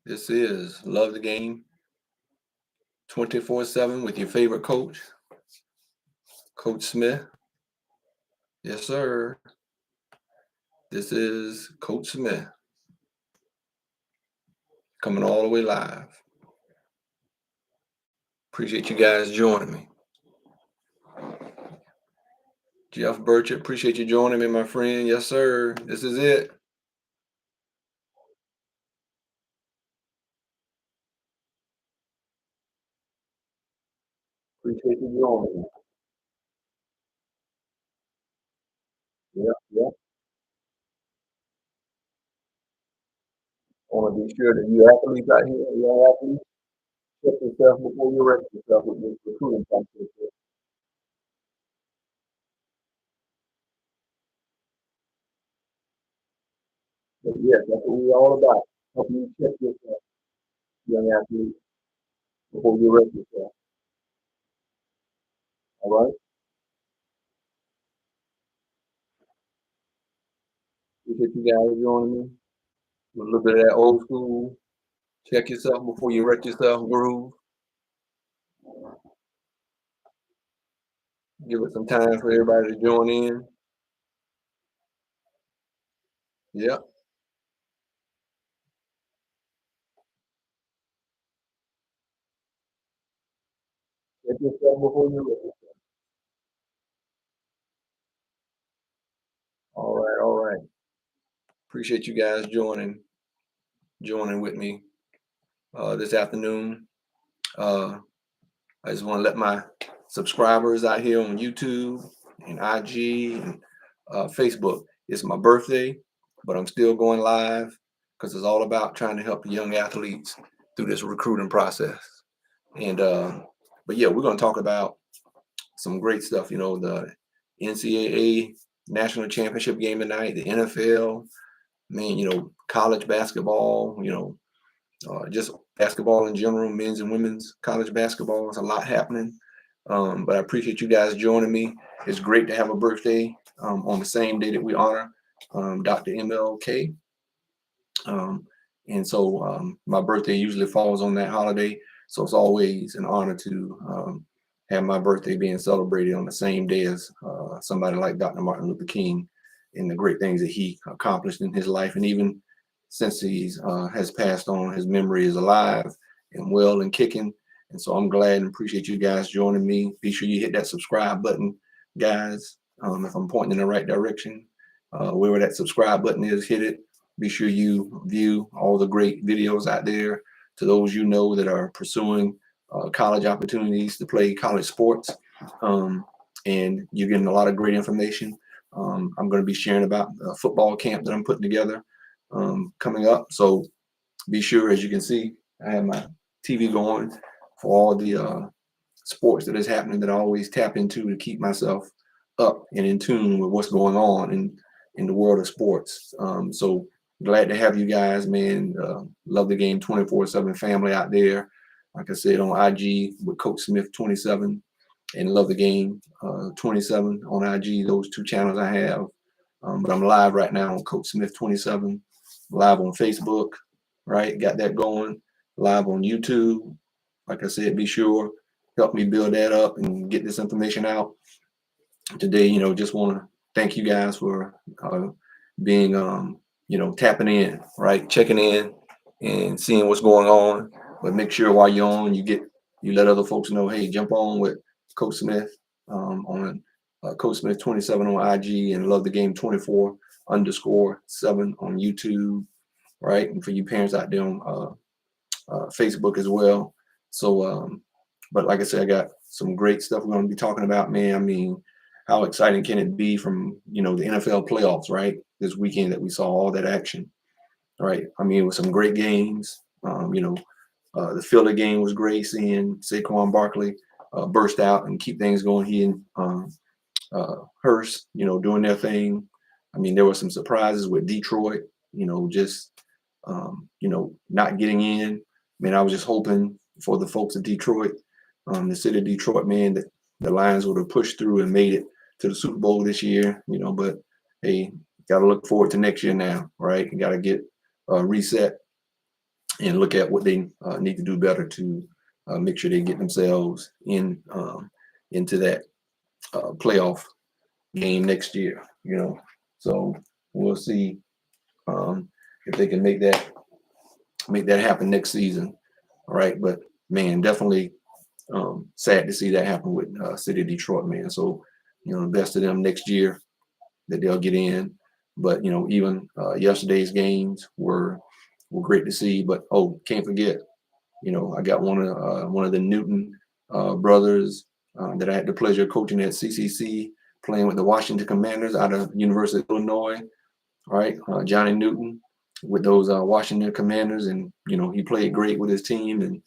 This is Love the Game 24/7 with your favorite coach, Coach Smith. Yes, sir. This is Coach Smith coming all the way live. Appreciate you guys joining me. Jeff Burchett, appreciate you joining me, my friend. Yes, sir. This is it. Appreciate you joining me. Yep, yep. I want to be sure that you athletes out here, young athletes, check yourself before you wreck yourself with this recruiting process. But yes, that's what we're all about. Helping you check yourself, young athletes, before you wreck yourself. All right? Appreciate you guys joining me. A little bit of that old school. Check yourself before you wreck yourself groove. Give it some time for everybody to join in. Yep. Check yourself before you wreck yourself. All right, all right. Appreciate you guys joining with me this afternoon. I just want to let my subscribers out here on YouTube and IG and Facebook. It's my birthday, but I'm still going live because it's all about trying to help young athletes through this recruiting process. And but yeah, we're going to talk about some great stuff. The NCAA national championship game tonight, the NFL, college basketball, just basketball in general, men's and women's college basketball. There's a lot happening. But I appreciate you guys joining me. It's great to have a birthday on the same day that we honor Dr. MLK. And so my birthday usually falls on that holiday. So it's always an honor to have my birthday being celebrated on the same day as somebody like Dr. Martin Luther King and the great things that he accomplished in his life. And even since he's has passed on, his memory is alive and well and kicking. And so I'm glad and appreciate you guys joining me. Be sure you hit that subscribe button, guys. If I'm pointing in the right direction, wherever that subscribe button is, hit it. Be sure you view all the great videos out there to those that are pursuing college opportunities to play college sports. And you're getting a lot of great information. I'm going to be sharing about a football camp that I'm putting together coming up. So be sure, as you can see, I have my TV going for all the sports that is happening that I always tap into to keep myself up and in tune with what's going on in the world of sports. So glad to have you guys, man. Love the Game 24/7 family out there. Like I said, on IG with Coach Smith 27 and Love the Game 27 on IG. Those two channels I have. But I'm live right now on Coach Smith 27, live on Facebook, right? Got that going. Live on YouTube. Like I said, be sure help me build that up and get this information out. Today, just want to thank you guys for being, tapping in, right? Checking in and seeing what's going on. But make sure while you're on, you let other folks know, hey, jump on with Coach Smith on Coach Smith 27 on IG and Love the Game 24_7 on YouTube, right? And for you parents out there on Facebook as well. So, but like I said, I got some great stuff we're going to be talking about, man. I mean, how exciting can it be from, the NFL playoffs, right? This weekend that we saw all that action, right? I mean, with some great games. The Philly game was great, seeing Saquon Barkley burst out and keep things going. He and Hurst, doing their thing. I mean, there were some surprises with Detroit, just, not getting in. I mean, I was just hoping for the folks of Detroit, the city of Detroit, man, that the Lions would have pushed through and made it to the Super Bowl this year, but hey, got to look forward to next year now, right? You got to get reset and look at what they need to do better to make sure they get themselves into that playoff game next year. So we'll see if they can make that happen next season. All right, but man, definitely sad to see that happen with City of Detroit, man. So the best of them next year that they'll get in. But even yesterday's games were great to see. But can't forget, I got one of the Newton brothers that I had the pleasure of coaching at CCC, playing with the Washington Commanders out of University of Illinois. All right, Johnny Newton with those Washington Commanders, and he played great with his team. And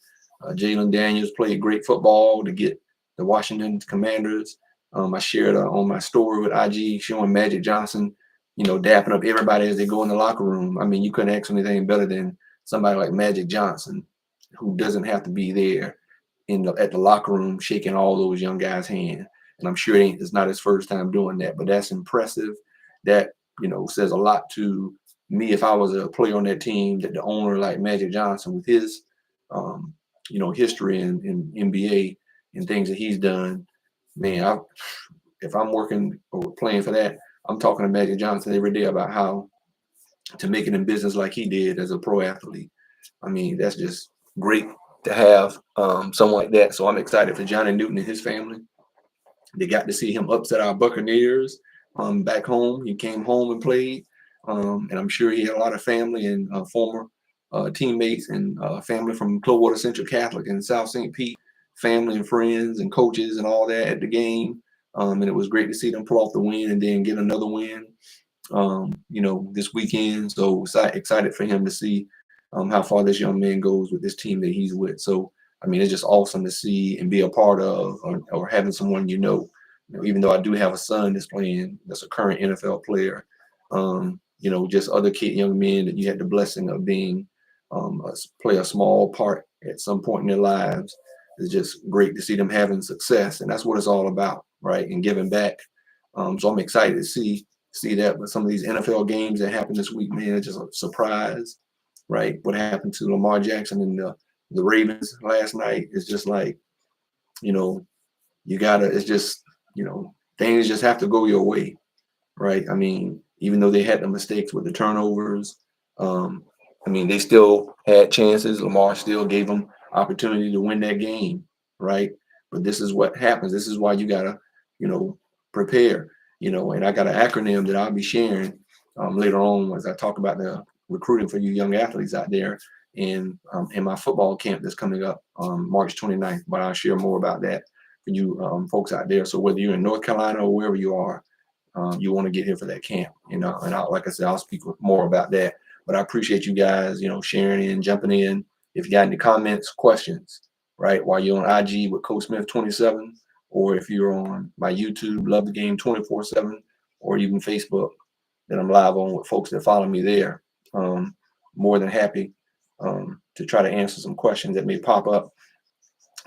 Jalen Daniels played great football to get the Washington Commanders. I shared on my story with IG showing Magic Johnson, dapping up everybody as they go in the locker room. I mean, you couldn't ask for anything better than somebody like Magic Johnson, who doesn't have to be there at the locker room shaking all those young guys' hands. And I'm sure it's not his first time doing that, but that's impressive. That says a lot to me if I was a player on that team, that the owner like Magic Johnson with his history in NBA and things that he's done, man, if I'm working or playing for that, I'm talking to Magic Johnson every day about how to make it in business like he did as a pro athlete. I mean, that's just great to have someone like that. So I'm excited for Johnny Newton and his family. They got to see him upset our Buccaneers back home. He came home and played, and I'm sure he had a lot of family and former teammates and family from Clearwater Central Catholic and South St. Pete, family and friends and coaches and all that at the game. And it was great to see them pull off the win and then get another win, this weekend. So excited for him to see how far this young man goes with this team that he's with. So, I mean, it's just awesome to see and be a part of, or having someone, even though I do have a son that's a current NFL player, just other young men that you had the blessing of being play a small part at some point in their lives. It's just great to see them having success, and that's what it's all about, right? And giving back. So I'm excited to see that. But some of these NFL games that happened this week, man, it's just a surprise, right? What happened to Lamar Jackson and the Ravens last night is just like, it's just, things just have to go your way, right? I mean, even though they had the mistakes with the turnovers, I mean, they still had chances. Lamar still gave them opportunity to win that game, right? But this is what happens. This is why you gotta, prepare. And I got an acronym that I'll be sharing later on as I talk about the recruiting for you young athletes out there in my football camp that's coming up March 29th. But I'll share more about that for you folks out there. So whether you're in North Carolina or wherever you are, you want to get here for that camp, and like I said, I'll speak more about that. But I appreciate you guys, sharing in, jumping in. If you got any comments, questions, right, while you're on IG with Coach Smith 27, or if you're on my YouTube, Love the Game 24/7, or even Facebook, that I'm live on with folks that follow me there. More than happy to try to answer some questions that may pop up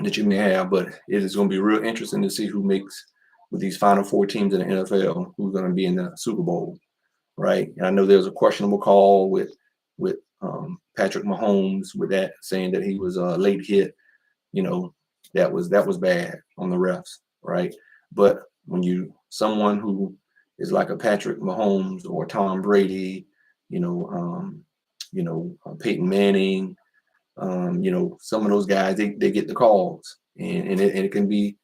that you may have. But it is going to be real interesting to see who makes with these Final Four teams in the NFL, who's going to be in the Super Bowl, right? And I know there's a questionable call with Patrick Mahomes with that, saying that he was a late hit. That was bad on the refs, right? But when someone who is like a Patrick Mahomes or Tom Brady, Peyton Manning, some of those guys, they get the calls, and it can be,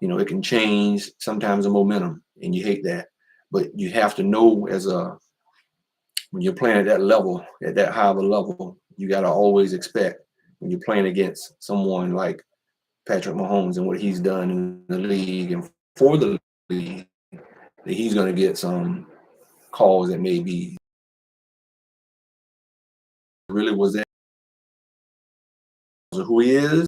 it can change sometimes the momentum, and you hate that. But you have to know when you're playing at that level, at that high of a level, you got to always expect when you're playing against someone like Patrick Mahomes and what he's done in the league and for the league, that he's going to get some calls that may be really was that who he is.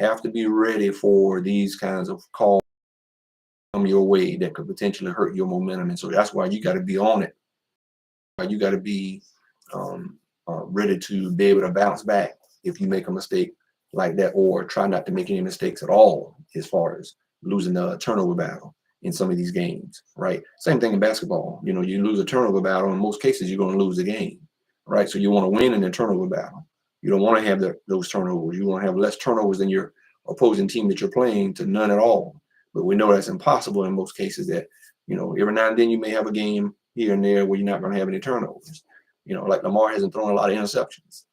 Have to be ready for these kinds of calls come your way that could potentially hurt your momentum, and so that's why you got to be on it. You got to be ready to be able to bounce back if you make a mistake like that, or try not to make any mistakes at all as far as losing the turnover battle in some of these games, right? Same thing in basketball. You lose a turnover battle, in most cases, you're going to lose the game, right? So you want to win in the turnover battle. You don't want to have those turnovers. You want to have less turnovers than your opposing team that you're playing to none at all. But we know that's impossible in most cases. That, you know, every now and then you may have a game here and there where you're not going to have any turnovers. You know, like Lamar hasn't thrown a lot of interceptions,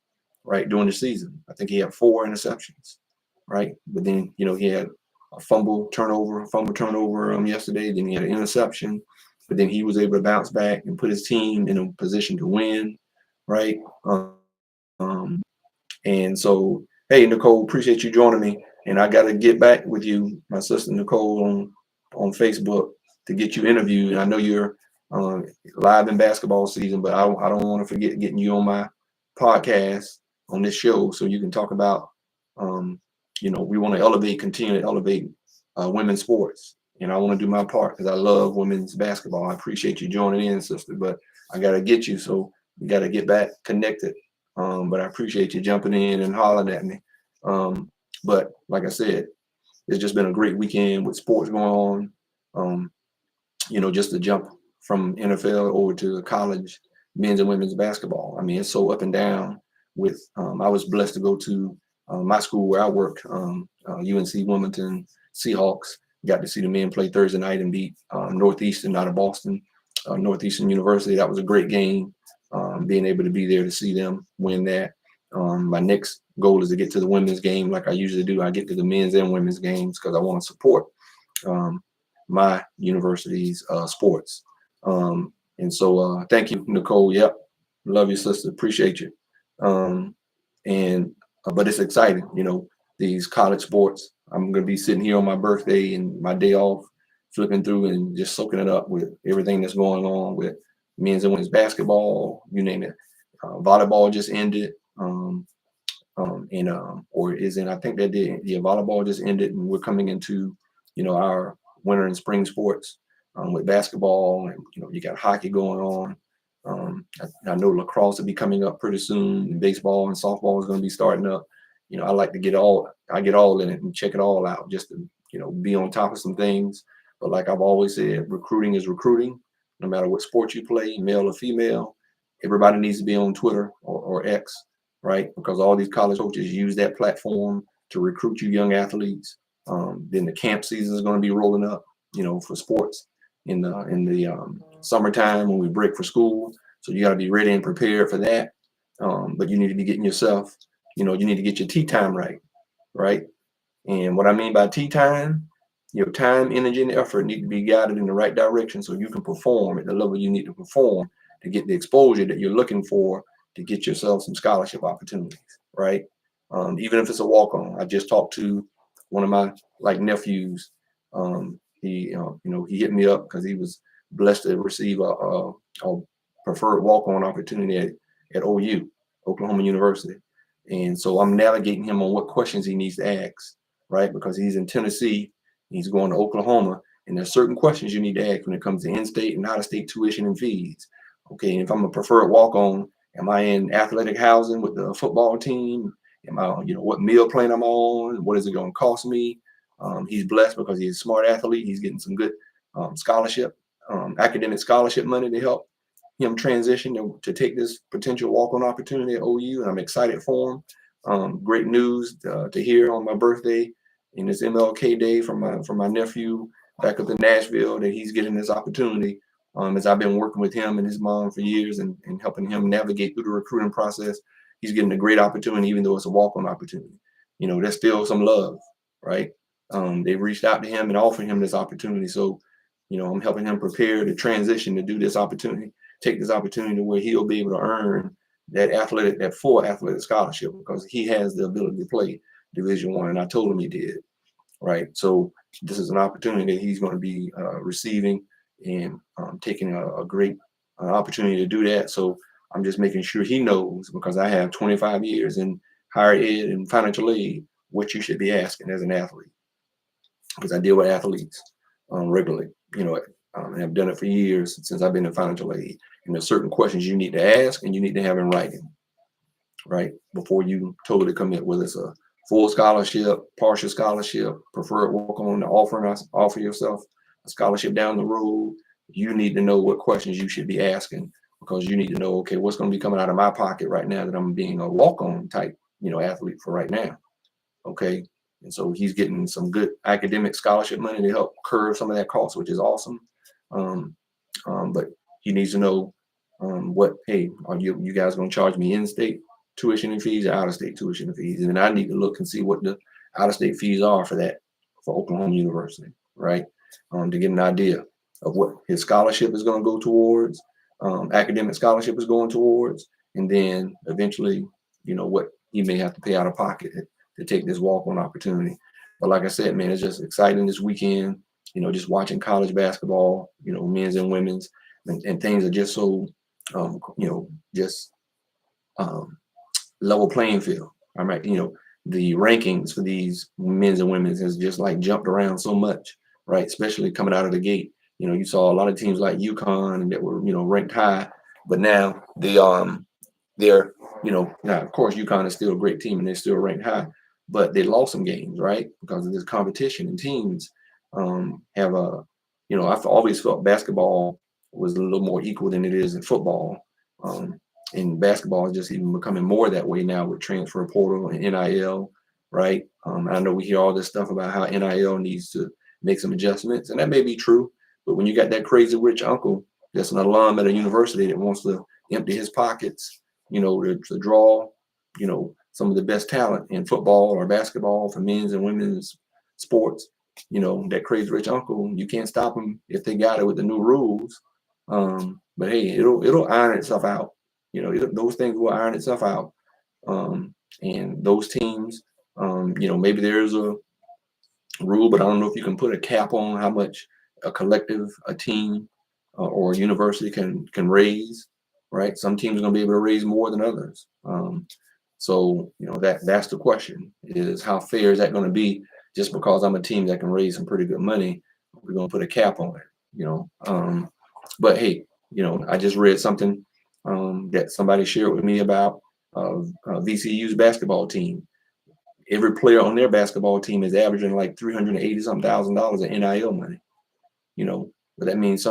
right, during the season. I think he had 4 interceptions, right? But then, you know, he had a fumble turnover yesterday. Then he had an interception, but then he was able to bounce back and put his team in a position to win, right? And so, hey, Nicole, appreciate you joining me. And I got to get back with you, my sister Nicole, on Facebook to get you interviewed. And I know you're live in basketball season, but I don't want to forget getting you on my podcast on this show so you can talk about, you know, we want to continue to elevate women's sports. And I want to do my part because I love women's basketball. I appreciate you joining in, sister, but I got to get you. So we got to get back connected. But I appreciate you jumping in and hollering at me. But like I said, it's just been a great weekend with sports going on. You know, just to jump from NFL over to college men's and women's basketball. I mean, it's so up and down with, I was blessed to go to my school where I work, UNC Wilmington Seahawks. Got to see the men play Thursday night and beat Northeastern out of Boston, Northeastern University. That was a great game. Being able to be there to see them win that. My next goal is to get to the women's game like I usually do. I get to the men's and women's games because I want to support my university's sports. And so thank you, Nicole. Yep. Love you, sister. Appreciate you. But it's exciting, you know, these college sports. I'm going to be sitting here on my birthday and my day off, flipping through and just soaking it up with everything that's going on with men's and women's basketball, you name it. Volleyball just ended. I think that did. Yeah, volleyball just ended, and we're coming into, you know, our winter and spring sports with basketball, and you know, you got hockey going on. I know lacrosse will be coming up pretty soon, and baseball and softball is going to be starting up. You know, I get all in it and check it all out just to, you know, be on top of some things. But like I've always said, recruiting is recruiting, no matter what sport you play, male or female. Everybody needs to be on Twitter or X, right? Because all these college coaches use that platform to recruit you young athletes. Then the camp season is going to be rolling up, you know, for sports in the summertime when we break for school. So you got to be ready and prepared for that. But you need to be getting yourself, you know, you need to get your tea time right, right? And what I mean by tea time, your time, energy, and effort need to be guided in the right direction so you can perform at the level you need to perform to get the exposure that you're looking for to get yourself some scholarship opportunities, right? Even if it's a walk-on. I just talked to one of my nephews. He hit me up because he was blessed to receive a preferred walk-on opportunity at OU, Oklahoma University. And so I'm navigating him on what questions he needs to ask, right? Because he's in Tennessee, he's going to Oklahoma, and there's certain questions you need to ask when it comes to in-state and out-of-state tuition and fees. Okay, and if I'm a preferred walk-on, am I in athletic housing with the football team? Am I, you know, what meal plan I'm on? What is it going to cost me? He's blessed because he's a smart athlete. He's getting some good academic scholarship money to help him transition to take this potential walk-on opportunity at OU, and I'm excited for him. Great news to hear on my birthday and this MLK Day from my nephew back up in Nashville that he's getting this opportunity. As I've been working with him and his mom for years and helping him navigate through the recruiting process, he's getting a great opportunity, even though it's a walk-on opportunity. You know, there's still some love, right? They've reached out to him and offered him this opportunity. So, you know, I'm helping him prepare to transition to do this opportunity, take this opportunity to where he'll be able to earn that full athletic scholarship because he has the ability to play Division I, and I told him he did, right? So this is an opportunity that he's going to be receiving and taking a great opportunity to do that. So I'm just making sure he knows, because I have 25 years in higher ed and financial aid, what you should be asking as an athlete, because I deal with athletes regularly, you know, and I've done it for years since I've been in financial aid. And there's certain questions you need to ask and you need to have in writing, right, before you totally commit, whether it's a full scholarship, partial scholarship, preferred walk-on, offer yourself a scholarship down the road. You need to know what questions you should be asking, because you need to know, okay, what's going to be coming out of my pocket right now that I'm being a walk-on type, athlete for right now. Okay. And so he's getting some good academic scholarship money to help curb some of that cost, which is awesome. But he needs to know hey, are you guys going to charge me in-state tuition and fees or out-of-state tuition and fees? And then I need to look and see what the out-of-state fees are for Oklahoma University, right? To get an idea of what his scholarship is going to go towards, academic scholarship is going towards, and then eventually, what he may have to pay out of pocket to take this walk-on opportunity. But like I said, man, it's just exciting this weekend, just watching college basketball, men's and women's, and things are just so, just level playing field. All right. The rankings for these men's and women's has just like jumped around so much, right? Especially coming out of the gate. You saw a lot of teams like UConn that were, ranked high, but now they're, now of course UConn is still a great team and they're still ranked high, but they lost some games, right? Because of this competition, and teams have I've always felt basketball was a little more equal than it is in football. And basketball is just even becoming more that way now with transfer portal and NIL, right? I know we hear all this stuff about how NIL needs to make some adjustments, and that may be true. But when you got that crazy rich uncle that's an alum at a university that wants to empty his pockets, to draw, some of the best talent in football or basketball for men's and women's sports, that crazy rich uncle, you can't stop them if they got it with the new rules. But hey, it'll iron itself out. Those things will iron itself out. And those teams, maybe there's a rule, but I don't know if you can put a cap on how much a collective, a team, or a university can raise, right? Some teams are going to be able to raise more than others. So that's the question: is how fair is that going to be? Just because I'm a team that can raise some pretty good money, we're going to put a cap on it, But hey, I just read something that somebody shared with me about VCU's basketball team. Every player on their basketball team is averaging like $380 something thousand in NIL money. But that means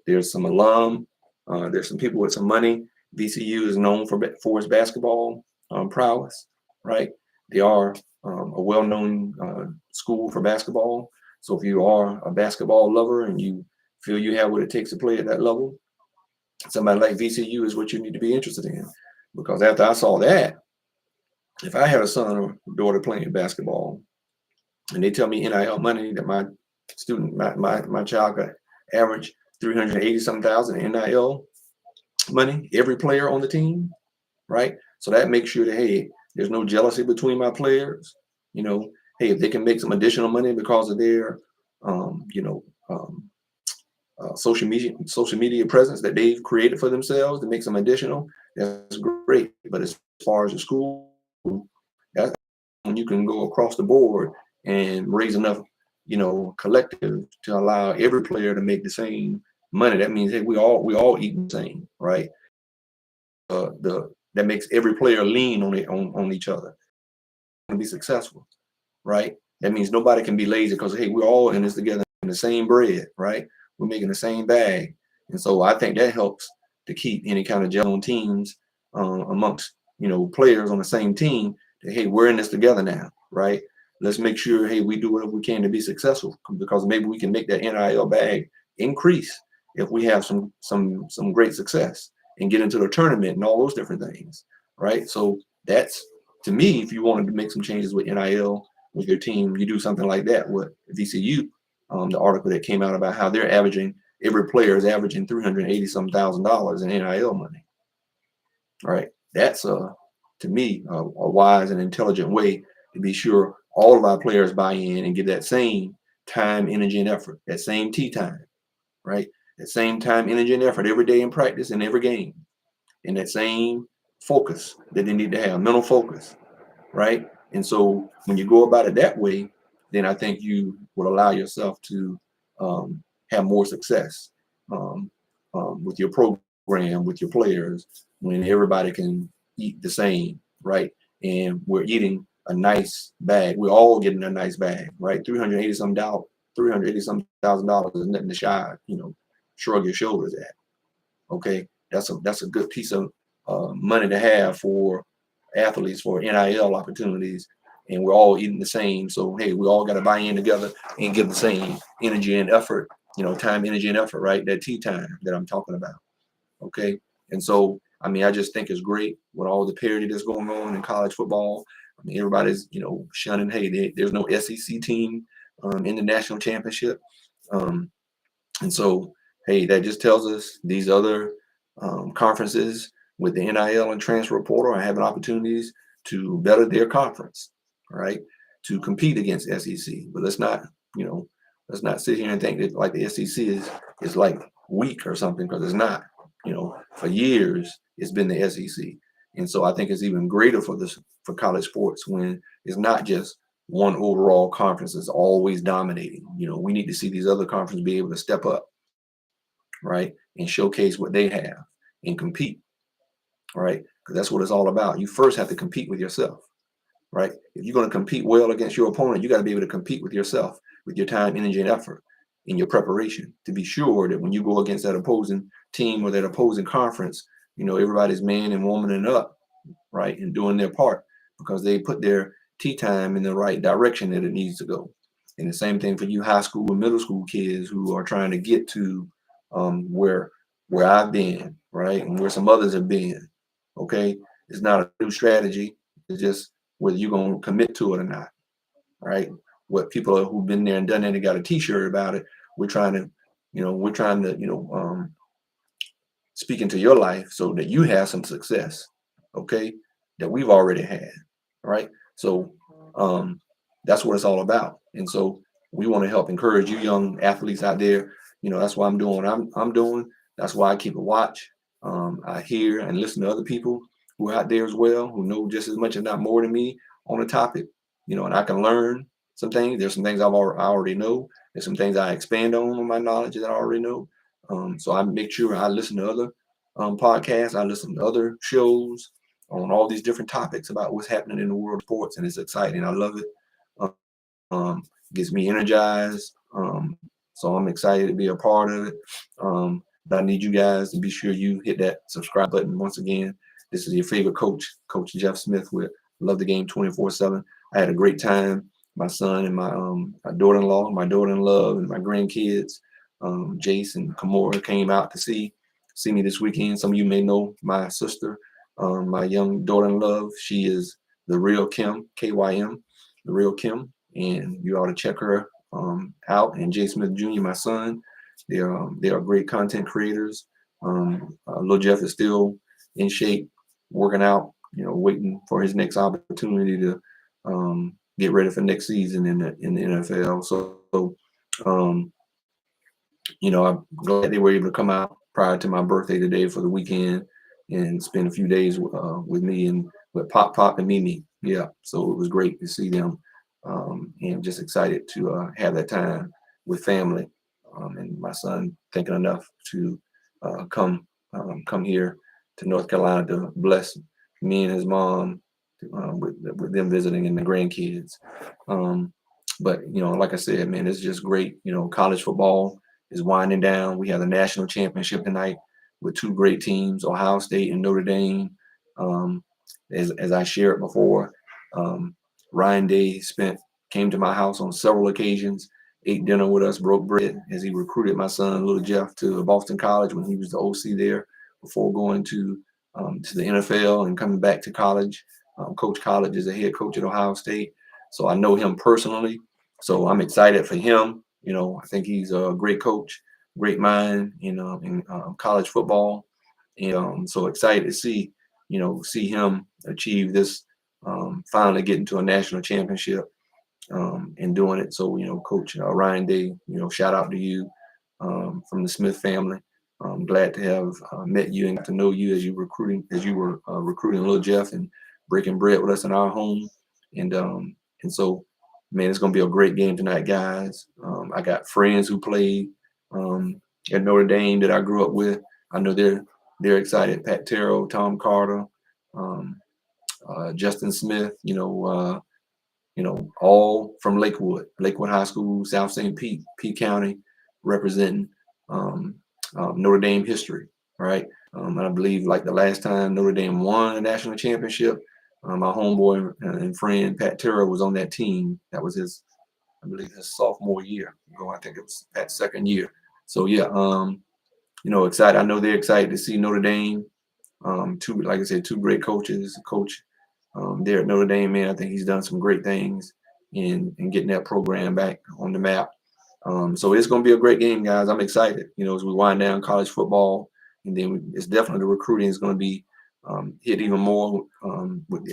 there's some alum, there's some people with some money. VCU is known for its basketball prowess, right? They are a well-known school for basketball. So if you are a basketball lover and you feel you have what it takes to play at that level, somebody like VCU is what you need to be interested in. Because after I saw that, if I had a son or daughter playing basketball and they tell me NIL money that my child got average 380 some thousand in NIL money, every player on the team, right? So that makes sure that, hey, there's no jealousy between my players. Hey, if they can make some additional money because of their social media presence that they've created for themselves to make some additional, that's great. But as far as the school, that's when you can go across the board and raise enough, collective to allow every player to make the same money. That means, hey, we all eat the same, right? That makes every player lean on each other to be successful, right? That means nobody can be lazy because, hey, we're all in this together in the same bread, right? We're making the same bag. And so I think that helps to keep any kind of gel on teams amongst, players on the same team that, hey, we're in this together now, right? Let's make sure, hey, we do whatever we can to be successful, because maybe we can make that NIL bag increase if we have some great success and get into the tournament and all those different things, right? So that's, to me, if you wanted to make some changes with NIL with your team, you do something like that with VCU. The article that came out about how every player is averaging 380 some thousand in NIL money. All right, that's to me a wise and intelligent way to be sure all of our players buy in and give that same time, energy, and effort, that same tea time, right? That same time, energy, and effort every day in practice and every game, and that same focus that they need to have, mental focus, right? And so when you go about it that way, then I think you will allow yourself to have more success with your program, with your players, when everybody can eat the same, right? And we're eating a nice bag. We're all getting a nice bag, right? $380 some thousand is nothing to shrug your shoulders at. Okay, that's a good piece of money to have for athletes for NIL opportunities, and we're all eating the same. So hey, we all got to buy in together and give the same energy and effort. Time, energy, and effort. Right, that tea time that I'm talking about. Okay, and so I mean, I just think it's great with all the parity that's going on in college football. I mean, everybody's shunning. Hey, there's no SEC team in the national championship. Um, and so, hey, that just tells us these other conferences with the NIL and transfer portal are having opportunities to better their conference, right? To compete against SEC. But let's not sit here and think that like the SEC is like weak or something, because it's not. For years it's been the SEC, and so I think it's even greater for college sports when it's not just one overall conference is always dominating. We need to see these other conferences be able to step up, right, and showcase what they have and compete, right? Because that's what it's all about. You first have to compete with yourself, right? If you're going to compete well against your opponent, you got to be able to compete with yourself, with your time, energy, and effort in your preparation to be sure that when you go against that opposing team or that opposing conference, everybody's man and woman and up, right, and doing their part because they put their tea time in the right direction that it needs to go. And the same thing for you high school and middle school kids who are trying to get to where I've been, right, and where some others have been. Okay, it's not a new strategy. It's just whether you're going to commit to it or not, right? What people who've been there and done it and got a T-shirt about it. We're trying to, speak into your life so that you have some success, okay, that we've already had, right? So that's what it's all about. And so we want to help encourage you young athletes out there. That's why I'm doing what I'm doing. That's why I keep a watch. I hear and listen to other people who are out there as well, who know just as much, if not more than me on the topic, and I can learn some things. There's some things I already know. There's some things I expand on my knowledge that I already know. So I make sure I listen to other podcasts. I listen to other shows on all these different topics about what's happening in the world of sports, and it's exciting. I love it. Gets me energized. So I'm excited to be a part of it. But I need you guys to be sure you hit that subscribe button once again. This is your favorite coach, Coach Jeff Smith with Love the Game 24/7. I had a great time. My son and my daughter-in-law, my daughter-in-law, and my grandkids, Jace and Kamora, came out to see me this weekend. Some of you may know my sister, my young daughter-in-law. She is the real Kim, KYM, the real Kim, and you ought to check her out. And Jay Smith Jr., my son, they are great content creators. Lil Jeff is still in shape, working out, waiting for his next opportunity to get ready for next season in the NFL. So I'm glad they were able to come out prior to my birthday today for the weekend and spend a few days with me and with Pop and Mimi. Yeah, so it was great to see them, and just excited to have that time with family. And my son thinking enough to come here to North Carolina to bless me and his mom with them visiting and the grandkids. But like I said, man, it's just great. College football is winding down. We have the national championship tonight with two great teams, Ohio State and Notre Dame. Um, as I shared before, Ryan Day came to my house on several occasions, ate dinner with us, broke bread as he recruited my son, little Jeff, to Boston College when he was the OC there before going to the NFL and coming back to college. Coach College is a head coach at Ohio State, so I know him personally. So I'm excited for him. I think he's a great coach, great mind, in college football, and so excited to see him achieve this, finally getting to a national championship, and doing it. So Coach Ryan Day, shout out to you from the Smith family. I'm glad to have met you and got to know you as you were recruiting little Jeff and breaking bread with us in our home, and so. Man, it's gonna be a great game tonight, guys. I got friends who played at Notre Dame that I grew up with. I know they're excited. Pat Terrell, Tom Carter, um, Justin Smith. All from Lakewood High School, South St. Pete County, representing Notre Dame history. right? And I believe like the last time Notre Dame won a national championship, my homeboy and friend Pat Terra was on that team. That was his, I believe, his sophomore year ago. I think it was Pat's second year. So yeah, excited. I know they're excited to see Notre Dame. Two, like I said, two great coaches. Coach there at Notre Dame, man, I think he's done some great things in getting that program back on the map. So it's going to be a great game, guys. I'm excited. As we wind down college football, and then it's definitely the recruiting is going to be hit even more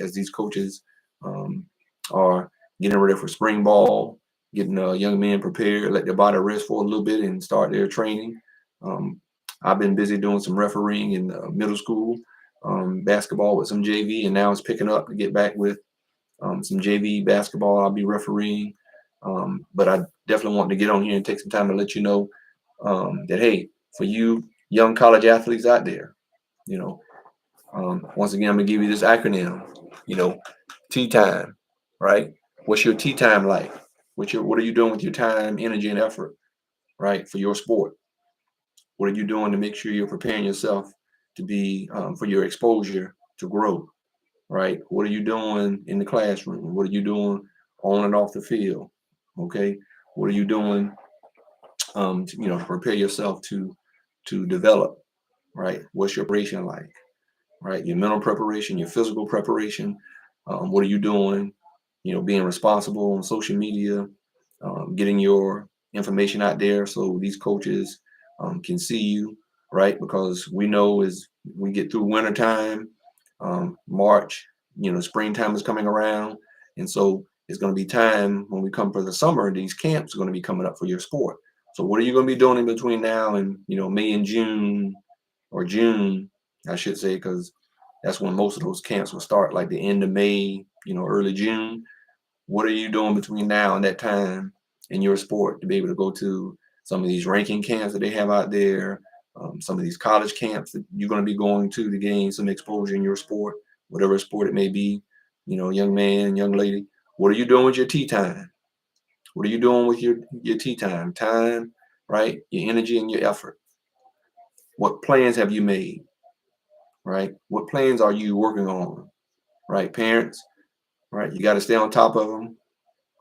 as these coaches are getting ready for spring ball, getting young men prepared, let their body rest for a little bit, and start their training. Um, I've been busy doing some refereeing in middle school basketball with some JV, and now it's picking up to get back with some JV basketball. I'll be refereeing. But I definitely want to get on here and take some time to let you know that, hey, for you young college athletes out there, you know, once again, I'm going to give you this acronym, T time, right? What's your T time like? What are you doing with your time, energy, and effort, right, for your sport? What are you doing to make sure you're preparing yourself to be for your exposure to grow, right? What are you doing in the classroom? What are you doing on and off the field? Okay, what are you doing to prepare yourself to develop, right? What's your preparation like, right? Your mental preparation, your physical preparation. What are you doing? Being responsible on social media, getting your information out there so these coaches can see you, right? Because we know as we get through wintertime, March, springtime is coming around. And so it's going to be time when we come for the summer, these camps are going to be coming up for your sport. So what are you going to be doing in between now and, May and June, or June, I should say, because that's when most of those camps will start, like the end of May, early June. What are you doing between now and that time in your sport to be able to go to some of these ranking camps that they have out there, some of these college camps that you're going to be going to gain some exposure in your sport, whatever sport it may be, young man, young lady. What are you doing with your tea time? What are you doing with your tea time? Time, right? Your energy and your effort. What plans have you made, right? What plans are you working on, right? Parents, right? You got to stay on top of them.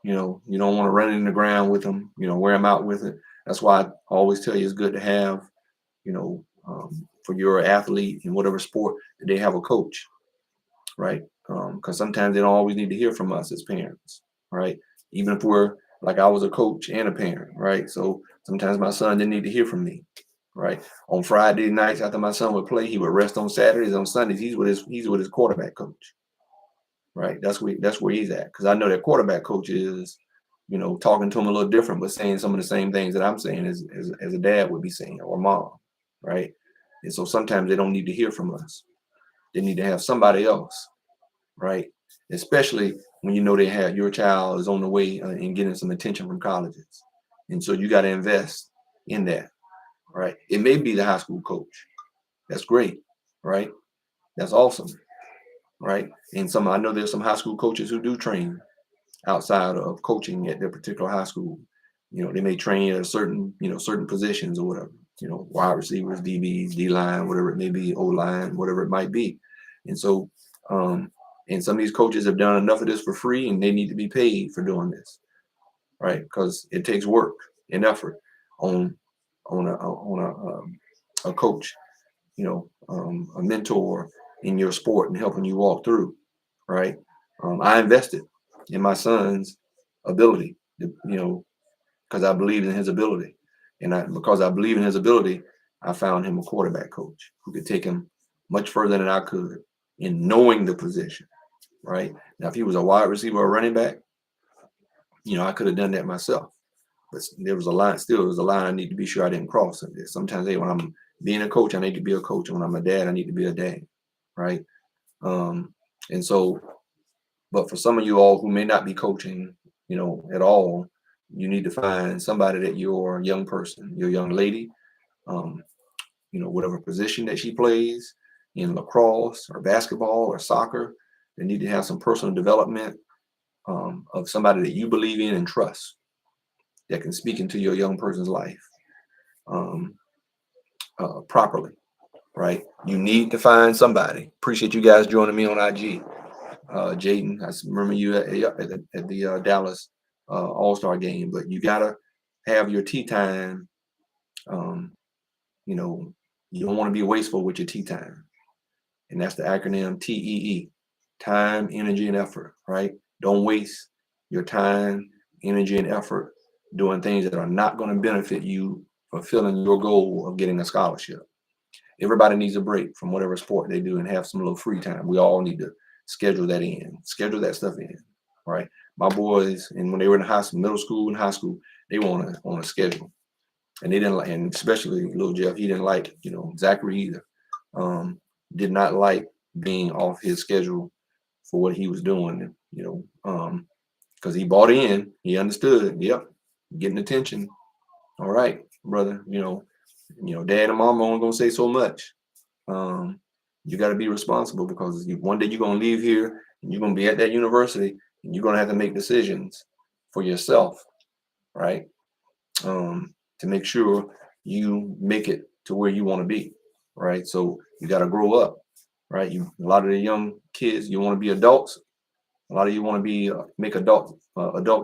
You don't want to run in the ground with them, wear them out with it. That's why I always tell you it's good to have, for your athlete in whatever sport, that they have a coach, right? Because sometimes they don't always need to hear from us as parents, right? Even if we're like I was a coach and a parent, right? So sometimes my son didn't need to hear from me, right? On Friday nights after my son would play, he would rest on Saturdays. On Sundays, he's with his quarterback coach, right? That's where he's at. Because I know that quarterback coach is, talking to him a little different, but saying some of the same things that I'm saying as a dad would be saying, or mom, right? And so sometimes they don't need to hear from us. They need to have somebody else, right? Especially when they have your child is on the way and getting some attention from colleges, and so you got to invest in that, right? It may be the high school coach. That's great, right? That's awesome, right? And I know there's some high school coaches who do train outside of coaching at their particular high school. They may train at certain positions or whatever, wide receivers, DBs, D line, whatever it may be, O line, whatever it might be. And so, and some of these coaches have done enough of this for free, and they need to be paid for doing this, right? Because it takes work and effort on a coach, a mentor in your sport and helping you walk through, right? I invested in my son's ability, because I believed in his ability. And because I believe in his ability, I found him a quarterback coach who could take him much further than I could in knowing the position, right? Now, if he was a wide receiver or running back, I could have done that myself. But there was a line I need to be sure I didn't cross. And sometimes, hey, when I'm being a coach, I need to be a coach. And when I'm a dad, I need to be a dad, right? And so, but for some of you all who may not be coaching, at all, you need to find somebody that your young person, your young lady, whatever position that she plays in lacrosse or basketball or soccer, they need to have some personal development of somebody that you believe in and trust that can speak into your young person's life properly, right? You need to find somebody. Appreciate you guys joining me on IG. Jaden, I remember you at the Dallas All-Star game, but you gotta have your tea time. Um, you know, you don't want to be wasteful with your tea time, and that's the acronym TEE: time, energy, and effort. Right? Don't waste your time, energy, and effort doing things that are not going to benefit you fulfilling your goal of getting a scholarship. Everybody needs a break from whatever sport they do and have some little free time. We all need to schedule that in, schedule that stuff in, right? My boys, and when they were in high school, middle school and high school, they were on a schedule, and they didn't like, and especially little Jeff, he didn't like, Zachary either. Did not like being off his schedule for what he was doing, because he bought in, he understood. Yep, getting attention. All right, brother. Dad and mom are only gonna say so much. You got to be responsible, because one day you're going to leave here and you're going to be at that university and you're going to have to make decisions for yourself, right? To make sure you make it to where you want to be, right? So you got to grow up, right? A lot of the young kids, you want to be adults. A lot of you want to be make adult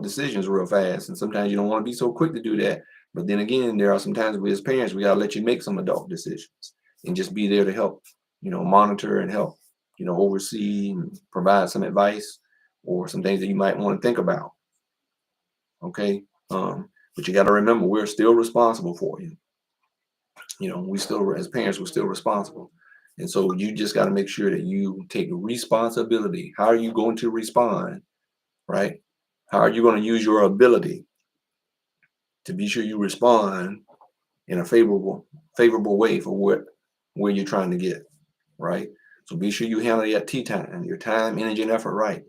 decisions real fast, and sometimes you don't want to be so quick to do that. But then again, there are some times we as parents, we got to let you make some adult decisions and just be there to help, monitor and help, oversee and provide some advice or some things that you might want to think about. Okay. But you got to remember, we're still responsible for you. We still, as parents, we're still responsible. And so you just got to make sure that you take responsibility. How are you going to respond, right? How are you going to use your ability to be sure you respond in a favorable way for where you're trying to get, right? So be sure you handle that tea time, your time, energy, and effort right.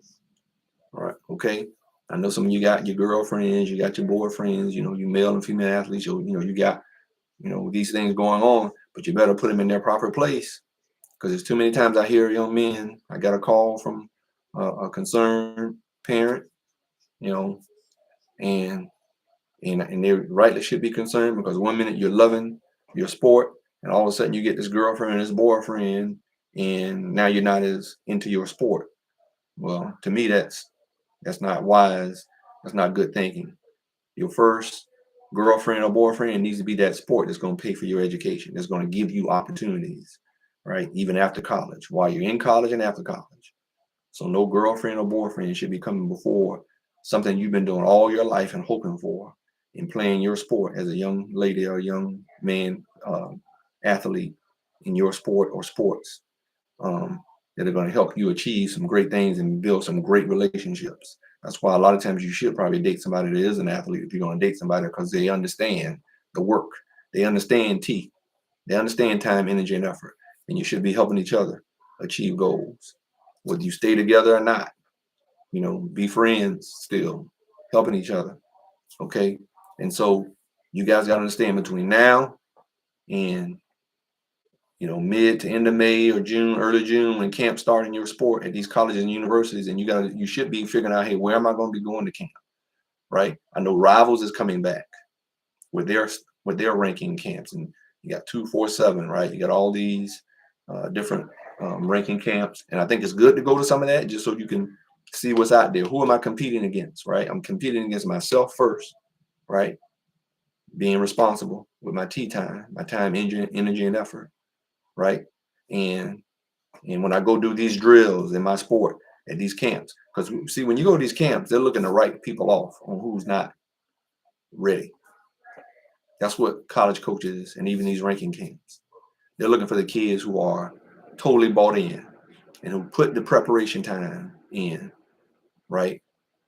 All right, okay. I know some of you got your girlfriends, you got your boyfriends, you male and female athletes, you got, these things going on, but you better put them in their proper place, because there's too many times I hear young men. I got a call from a concerned parent, and they rightly should be concerned, because one minute you're loving your sport, and all of a sudden you get this girlfriend and this boyfriend, and now you're not as into your sport. Well, to me, that's not wise. That's not good thinking. Your first girlfriend or boyfriend needs to be that sport that's going to pay for your education. That's going to give you opportunities, right? Even after college, while you're in college and after college. So no girlfriend or boyfriend should be coming before something you've been doing all your life and hoping for, in playing your sport as a young lady or young man, athlete in your sport or sports, that are going to help you achieve some great things and build some great relationships. That's why a lot of times you should probably date somebody that is an athlete if you're going to date somebody, because they understand the work. They understand T. They understand time, energy, and effort. And you should be helping each other achieve goals. Whether you stay together or not, be friends still, helping each other. Okay. And so you guys got to understand, between now and mid to end of May or June, early June, when camp start in your sport at these colleges and universities, and you should be figuring out, hey, where am I going to be going to camp? Right? I know Rivals is coming back with their ranking camps, and you got 247, right? You got all these different ranking camps, and I think it's good to go to some of that just so you can see what's out there. Who am I competing against? Right? I'm competing against myself first, right? Being responsible with my time, energy, and effort, right? And when I go do these drills in my sport at these camps, because see, when you go to these camps, they're looking to write people off on who's not ready. That's what college coaches and even these ranking camps, they're looking for the kids who are totally bought in and who put the preparation time in, right,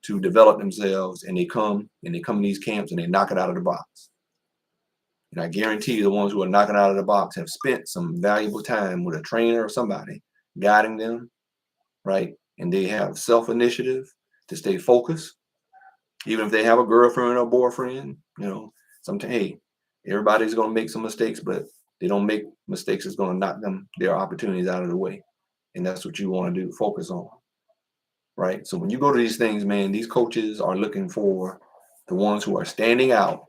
to develop themselves, and they come in these camps and they knock it out of the box. And I guarantee you, the ones who are knocking out of the box have spent some valuable time with a trainer or somebody guiding them, right? And they have self-initiative to stay focused. Even if they have a girlfriend or boyfriend, sometimes, hey, everybody's going to make some mistakes, but they don't make mistakes that's going to knock their opportunities out of the way. And that's what you want to do, focus on, right? So when you go to these things, man, these coaches are looking for the ones who are standing out,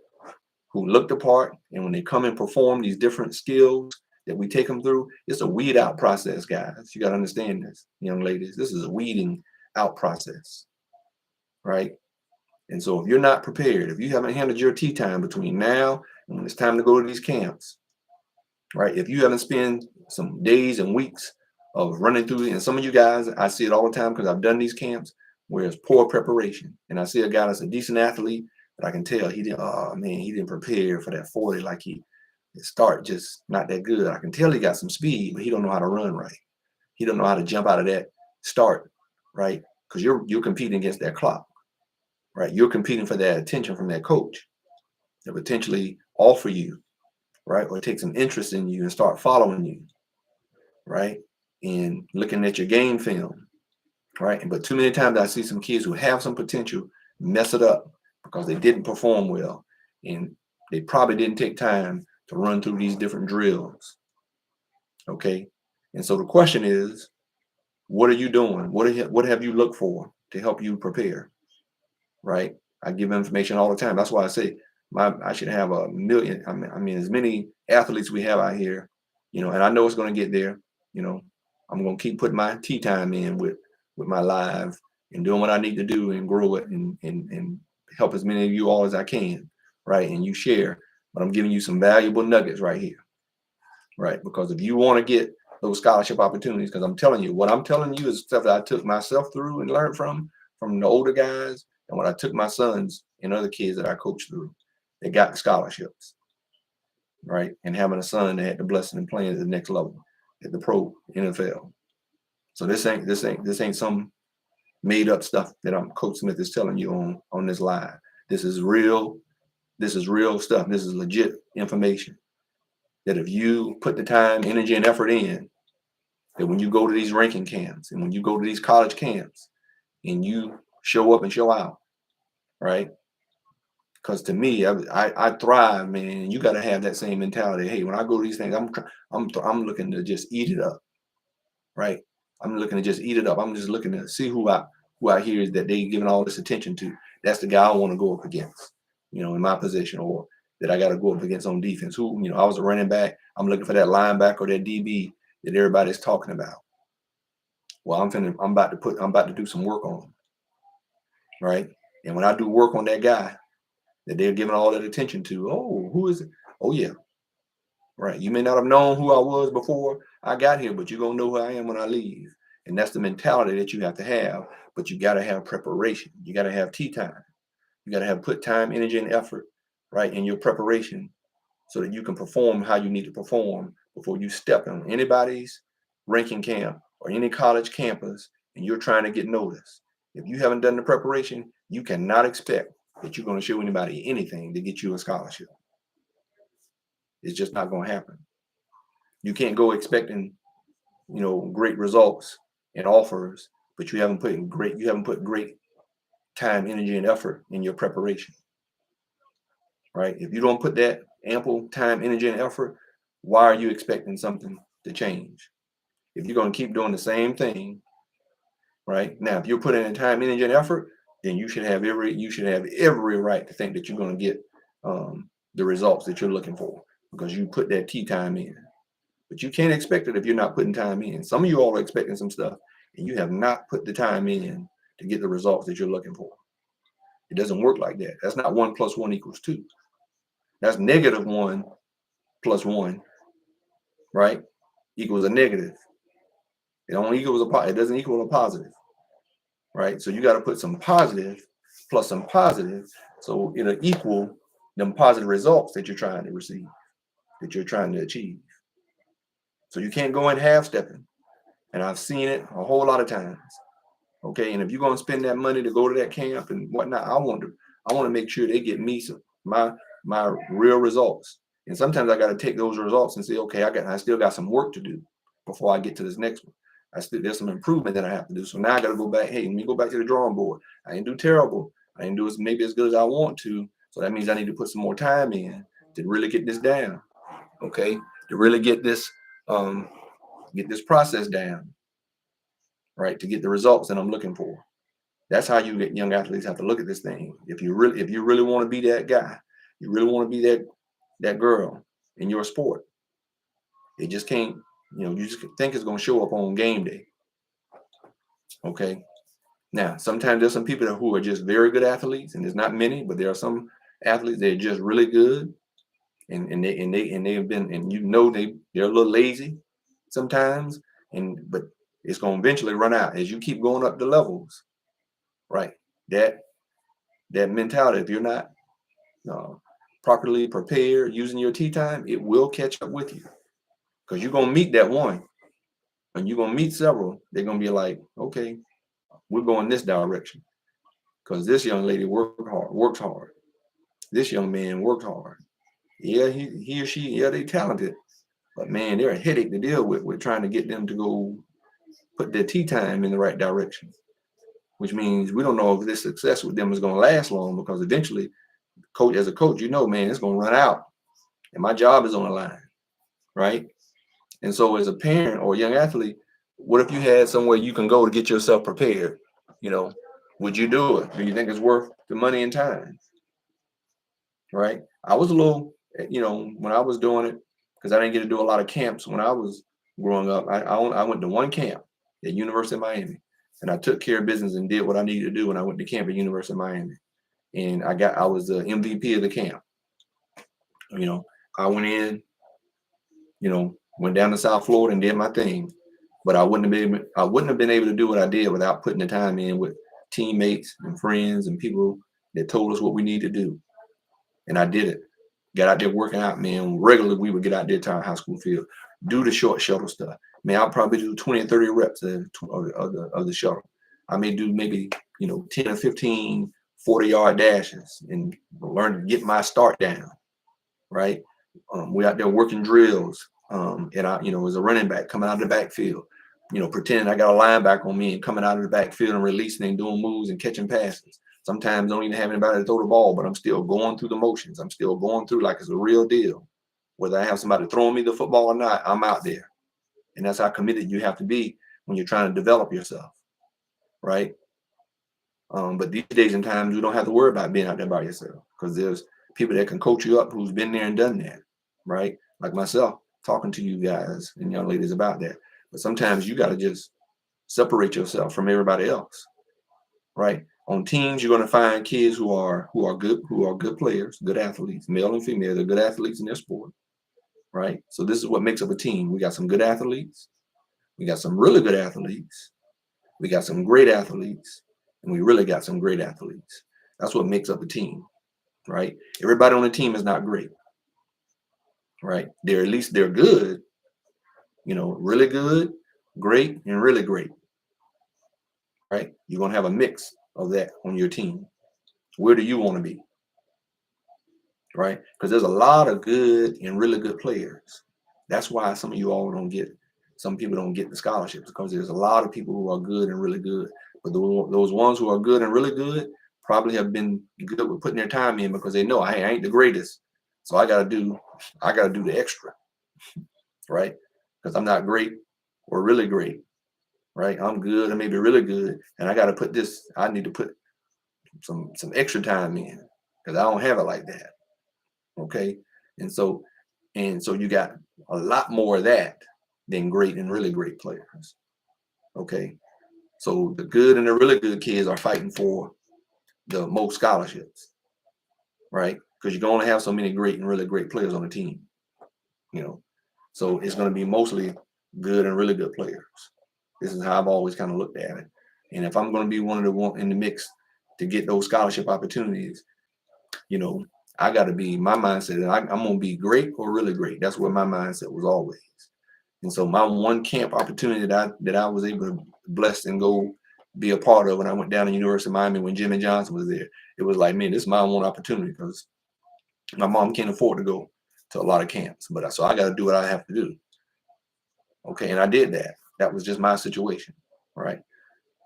who look the part, and when they come and perform these different skills, that we take them through, it's a weed out process, guys. You got to understand this, young ladies. This is a weeding out process, right? And so if you're not prepared, if you haven't handled your tea time between now and when it's time to go to these camps, right? If you haven't spent some days and weeks of running through, and some of you guys, I see it all the time because I've done these camps where it's poor preparation. And I see a guy that's a decent athlete, but I can tell he didn't, oh man, he didn't prepare for that 40 like he start just not that good. I can tell he got some speed, but he don't know how to run right. He don't know how to jump out of that start, right? Because you're competing against that clock, right? You're competing for that attention from that coach that potentially offer you, right? Or take some interest in you and start following you, right? And looking at your game film, right? But too many times I see some kids who have some potential mess it up because they didn't perform well, and they probably didn't take time to run through these different drills. Okay. And so the question is, what are you doing? What have you looked for to help you prepare? Right. I give information all the time. That's why I say I should have a million. I mean, as many athletes we have out here, and I know it's going to get there. I'm going to keep putting my tea time in with my live and doing what I need to do and grow it and help as many of you all as I can. Right. And you share, but I'm giving you some valuable nuggets right here. Right. Because if you want to get those scholarship opportunities, because I'm telling you, what I'm telling you is stuff that I took myself through and learned from the older guys, and what I took my sons and other kids that I coached through. They got the scholarships. Right. And having a son that had the blessing and playing at the next level at the pro NFL. So this ain't some made up stuff that Coach Smith is telling you on this live. This is real stuff. This is legit information. That if you put the time, energy, and effort in, that when you go to these ranking camps and when you go to these college camps and you show up and show out, right? Because to me, I thrive, man. You got to have that same mentality. Hey, when I go to these things, I'm looking to just eat it up, right? I'm looking to just eat it up. I'm just looking to see who I hear is that they giving all this attention to. That's the guy I want to go up against, in my position, or that I got to go up against on defense. Who, I was a running back. I'm looking for that linebacker or that DB that everybody's talking about. Well, I'm about to do some work on them, right? And when I do work on that guy that they're giving all that attention to, oh, who is it? Oh yeah, right. You may not have known who I was before I got here, but you're gonna know who I am when I leave. And that's the mentality that you have to have. But you got to have preparation. You got to have tea time. You got to have put time, energy, and effort, right, in your preparation, so that you can perform how you need to perform before you step on anybody's ranking camp or any college campus and you're trying to get noticed. If you haven't done the preparation, you cannot expect that you're going to show anybody anything to get you a scholarship. It's just not going to happen. You can't go expecting, great results and offers, but you haven't put great time, energy, and effort in your preparation. Right? If you don't put that ample time, energy, and effort, why are you expecting something to change? If you're going to keep doing the same thing, right? Now, if you're putting in time, energy, and effort, then you should have every right to think that you're going to get the results that you're looking for because you put that tea time in. But you can't expect it if you're not putting time in. Some of you all are expecting some stuff, and you have not put the time in to get the results that you're looking for. It doesn't work like that. That's not 1 + 1 = 2. That's -1 + 1, right? Equals a negative. It only equals it doesn't equal a positive, right? So you got to put some positive plus some positive, so it'll equal them positive results that you're trying to receive, that you're trying to achieve. So you can't go in half stepping, and I've seen it a whole lot of times. Okay, and if you're going to spend that money to go to that camp and whatnot, I want to make sure they get me my real results. And sometimes I got to take those results and say, okay, I still got some work to do before I get to this next one. There's some improvement that I have to do. So now I got to go back. Hey, let me go back to the drawing board. I didn't do terrible. I didn't do maybe as good as I want to. So that means I need to put some more time in to really get this down. Okay, to really get this process down, right? To get the results that I'm looking for. That's how you get young athletes have to look at this thing. If you really want to be that guy, you really want to be that girl in your sport, It just can't, you just think it's going to show up on game day. Okay. Now, sometimes there's some people who are just very good athletes, and there's not many, but there are some athletes that are just really good, and they've been, and they're a little lazy sometimes, but it's going to eventually run out as you keep going up the levels, right? That mentality, if you're not properly prepared using your tea time, it will catch up with you, because you're going to meet that one, and you're going to meet several. They're going to be like, okay, we're going this direction because this young lady works hard. This young man worked hard. Yeah, he or she, yeah, they talented, but man, they're a headache to deal with trying to get them to go put their tea time in the right direction, which means we don't know if this success with them is going to last long, because eventually, as a coach, man, it's going to run out, and my job is on the line, right? And so as a parent or a young athlete, what if you had somewhere you can go to get yourself prepared? Would you do it? Do you think it's worth the money and time? Right? I was a little, when I was doing it, because I didn't get to do a lot of camps when I was growing up. I went to one camp at University of Miami, and I took care of business and did what I needed to do when I went to camp at University of Miami. And I was the MVP of the camp. I went in, went down to South Florida and did my thing. But I wouldn't have been able to do what I did without putting the time in with teammates and friends and people that told us what we need to do. And I did it. Got out there working out, man. Regularly, we would get out there to our high school field, do the short shuttle stuff. Man, I'll probably do 20 or 30 reps of the shuttle. I may do maybe, 10 or 15 40-yard dashes and learn to get my start down, right? We out there working drills. And I, as a running back coming out of the backfield, pretending I got a linebacker on me and coming out of the backfield and releasing and doing moves and catching passes. Sometimes don't even have anybody to throw the ball, but I'm still going through the motions. I'm still going through like it's a real deal. Whether I have somebody throwing me the football or not, I'm out there. And that's how committed you have to be when you're trying to develop yourself, right? But these days and times, you don't have to worry about being out there by yourself, because there's people that can coach you up who's been there and done that, right? Like myself, talking to you guys and young ladies about that. But sometimes you got to just separate yourself from everybody else, right? On teams, you're going to find kids who are good players, good athletes, male and female. They're good athletes in their sport, right? So this is what makes up a team. We got some good athletes, we got some really good athletes, we got some great athletes, and we really got some great athletes. That's what makes up a team, right? Everybody on the team is not great, right? At least they're good, really good, great, and really great, right? You're going to have a mix of that on your team. Where do you want to be, right? Because there's a lot of good and really good players. That's why some people don't get the scholarships, because there's a lot of people who are good and really good. But those ones who are good and really good probably have been good with putting their time in, because they know, hey, I ain't the greatest, so I gotta do the extra, right? Because I'm not great or really great, right? I'm good and maybe really good, and I need to put some extra time in, because I don't have it like that. Okay. And so you got a lot more of that than great and really great players. Okay. So the good and the really good kids are fighting for the most scholarships, right? Because you're going to have so many great and really great players on the team, so it's going to be mostly good and really good players. This is how I've always kind of looked at it. And if I'm going to be one of the one in the mix to get those scholarship opportunities, I got to be, my mindset, I'm going to be great or really great. That's what my mindset was always. And so my one camp opportunity that I was able to bless and go be a part of when I went down to University of Miami when Jimmy Johnson was there, it was like, man, this is my one opportunity, because my mom can't afford to go to a lot of camps. But so I got to do what I have to do. Okay. And I did that. That was just my situation. Right.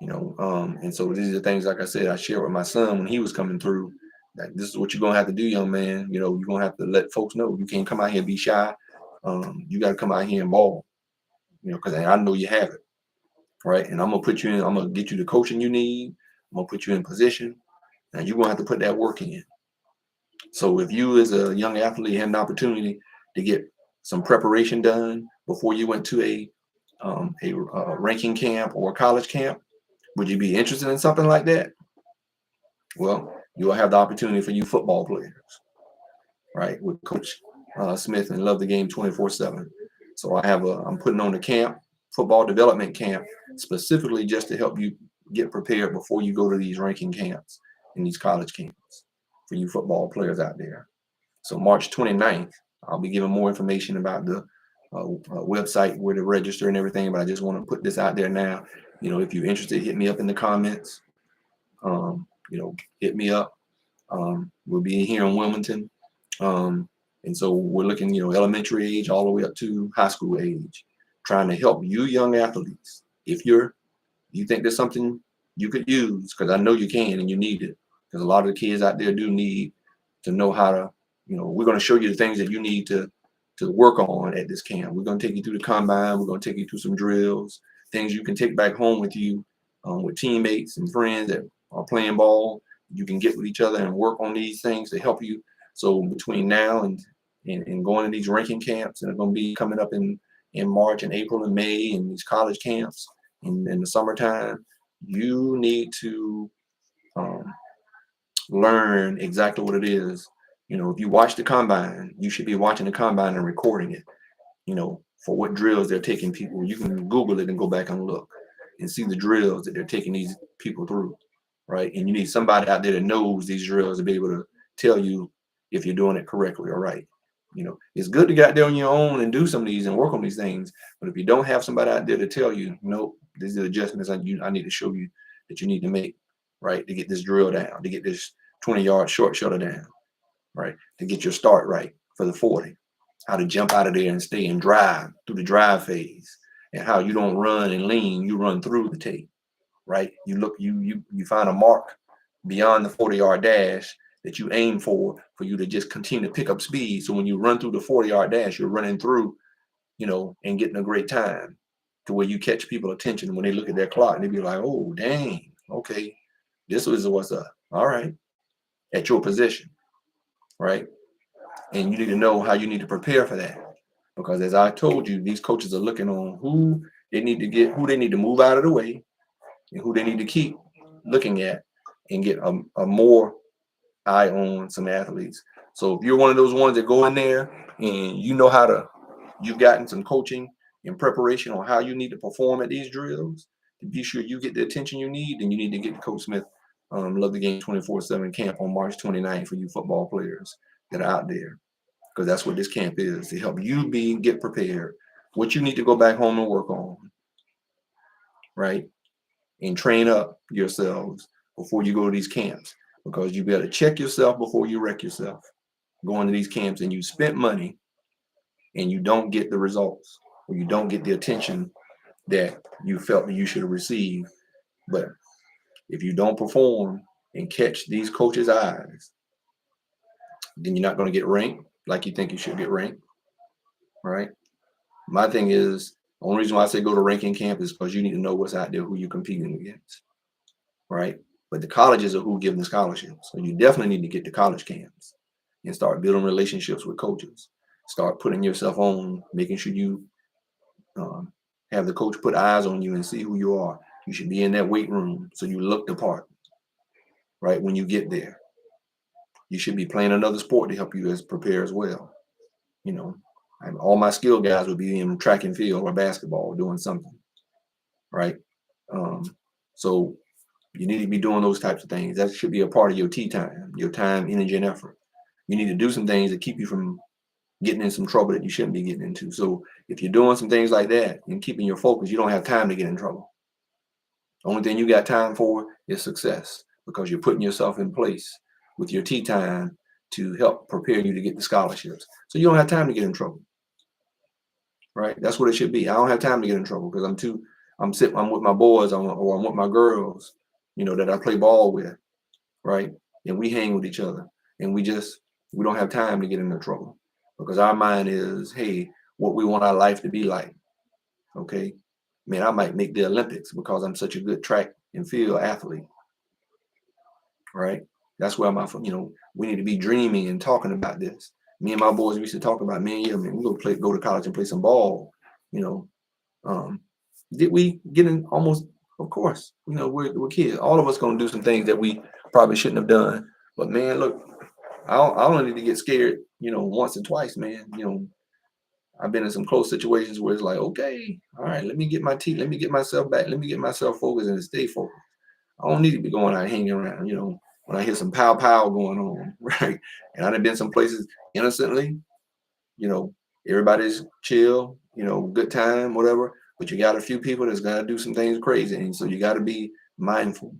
And so these are the things, like I said, I shared with my son when he was coming through. Like, this is what you're going to have to do, young man. You're going to have to let folks know you can't come out here and be shy. You got to come out here and ball, because I know you have it. Right. And I'm going to put you in, I'm going to get you the coaching you need. I'm going to put you in position, and you're going to have to put that work in. So if you as a young athlete had an opportunity to get some preparation done before you went to a ranking camp or a college camp? Would you be interested in something like that? Well, you will have the opportunity for you football players, right? With Coach Smith and Love the Game 24/7. So I'm putting on a camp, football development camp, specifically just to help you get prepared before you go to these ranking camps and these college camps for you football players out there. So March 29th, I'll be giving more information about the website where to register and everything, but I just want to put this out there now. If you're interested, hit me up in the comments. Hit me up. We'll be here in Wilmington. And so we're looking, elementary age all the way up to high school age, trying to help you young athletes. If you think there's something you could use, because I know you can and you need it, because a lot of the kids out there do need to know how to, we're going to show you the things that you need to work on at this camp. We're going to take you through the combine. We're going to take you through some drills, things you can take back home with you, with teammates and friends that are playing ball. You can get with each other and work on these things to help you. So between now and going to these ranking camps, and they're going to be coming up in March and April and May, and these college camps in the summertime, you need to learn exactly what it is. If you watch the combine, you should be watching the combine and recording it, for what drills they're taking people. You can Google it and go back and look and see the drills that they're taking these people through, right? And you need somebody out there that knows these drills to be able to tell you if you're doing it correctly or right. It's good to get out there on your own and do some of these and work on these things. But if you don't have somebody out there to tell you, nope, these are the adjustments I need to show you that you need to make, right, to get this drill down, to get this 20-yard short shutter down, right, to get your start right for the 40, how to jump out of there and stay and drive through the drive phase, and how you don't run and lean, you run through the tape, right? You find a mark beyond the 40-yard dash that you aim for you to just continue to pick up speed. So when you run through the 40-yard dash, you're running through, and getting a great time to where you catch people's attention when they look at their clock and they be like, oh, dang, okay, this is what's up. All right, at your position, right? And you need to know how you need to prepare for that. Because as I told you, these coaches are looking on who they need to move out of the way, and who they need to keep looking at and get a more eye on some athletes. So if you're one of those ones that go in there and you've gotten some coaching and preparation on how you need to perform at these drills to be sure you get the attention you need, then you need to get to Coach Smith Love the Game 24/7 camp on March 29th for you football players that are out there. Because that's what this camp is, to help you get prepared, what you need to go back home and work on, right? And train up yourselves before you go to these camps, because you better check yourself before you wreck yourself going to these camps and you spent money and you don't get the results, or you don't get the attention that you felt that you should have received. But if you don't perform and catch these coaches' eyes, then you're not going to get ranked like you think you should get ranked, right? My thing is, the only reason why I say go to ranking camp is because you need to know what's out there, who you're competing against, right? But the colleges are who give them scholarships. So you definitely need to get to college camps and start building relationships with coaches. Start putting yourself on, making sure you have the coach put eyes on you and see who you are. You should be in that weight room so you look the part, right? When you get there, you should be playing another sport to help you prepare as well. And all my skill guys would be in track and field or basketball doing something, right? So you need to be doing those types of things. That should be a part of your time, energy, and effort. You need to do some things that keep you from getting in some trouble that you shouldn't be getting into. So if you're doing some things like that and keeping your focus, you don't have time to get in trouble. The only thing you got time for is success, because you're putting yourself in place with your time to help prepare you to get the scholarships. So you don't have time to get in trouble, right? That's what it should be. I don't have time to get in trouble because I'm with my boys or I'm with my girls, that I play ball with, right? And we hang with each other, and we don't have time to get into trouble, because our mind is, hey, what we want our life to be like. Okay, man, I might make the Olympics because I'm such a good track and field athlete, right? That's where we need to be dreaming and talking about this. Me and my boys used to talk about, man, yeah, man, we go to college and play some ball. You know, did we get in? Almost, of course. You know, we're kids. All of us gonna do some things that we probably shouldn't have done. But man, look, I don't need to get scared. You know, once or twice, man. You know, I've been in some close situations where it's like, okay, all right, let me get my teeth, let me get myself back, let me get myself focused and stay focused. I don't need to be going out hanging around, you know, when I hear some pow pow going on, right? And I've been some places innocently, you know, everybody's chill, you know, good time, whatever. But you got a few people that's gonna do some things crazy. And so you gotta be mindful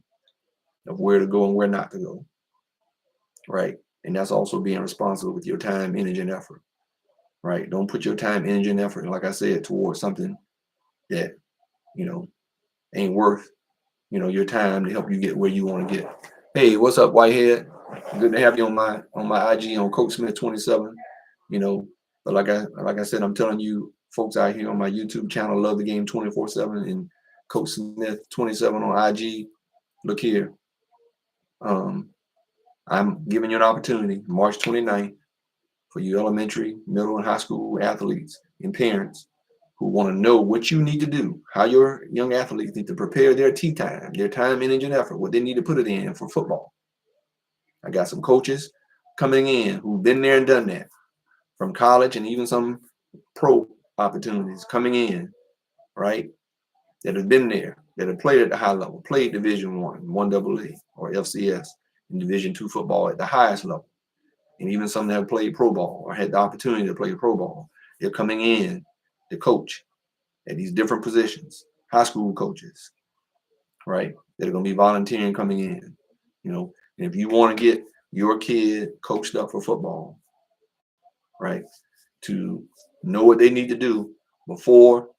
of where to go and where not to go. Right. And that's also being responsible with your time, energy, and effort. Right. Don't put your time, energy, and effort, like I said, towards something that, you know, ain't worth, you know, your time to help you get where you want to get. Hey, what's up, Whitehead? Good to have you on my IG on Coach Smith 27. You know, but like I said, I'm telling you, folks out here on my YouTube channel, love the game 24/7, and Coach Smith 27 on IG. Look here, um, I'm giving you an opportunity, March 29th, for you elementary, middle, and high school athletes and parents who want to know what you need to do, how your young athletes need to prepare their tea time, their time, energy, and effort, what they need to put it in for football. I got some coaches coming in who've been there and done that, from college and even some pro opportunities coming in, right? That have been there, that have played at the high level, played Division One AA, or FCS, and Division II football at the highest level, and even some that have played pro ball or had the opportunity to play pro ball. They're coming in to coach at these different positions, high school coaches, right? That are going to be volunteering coming in, you know. And if you want to get your kid coached up for football, right, to know what they need to do before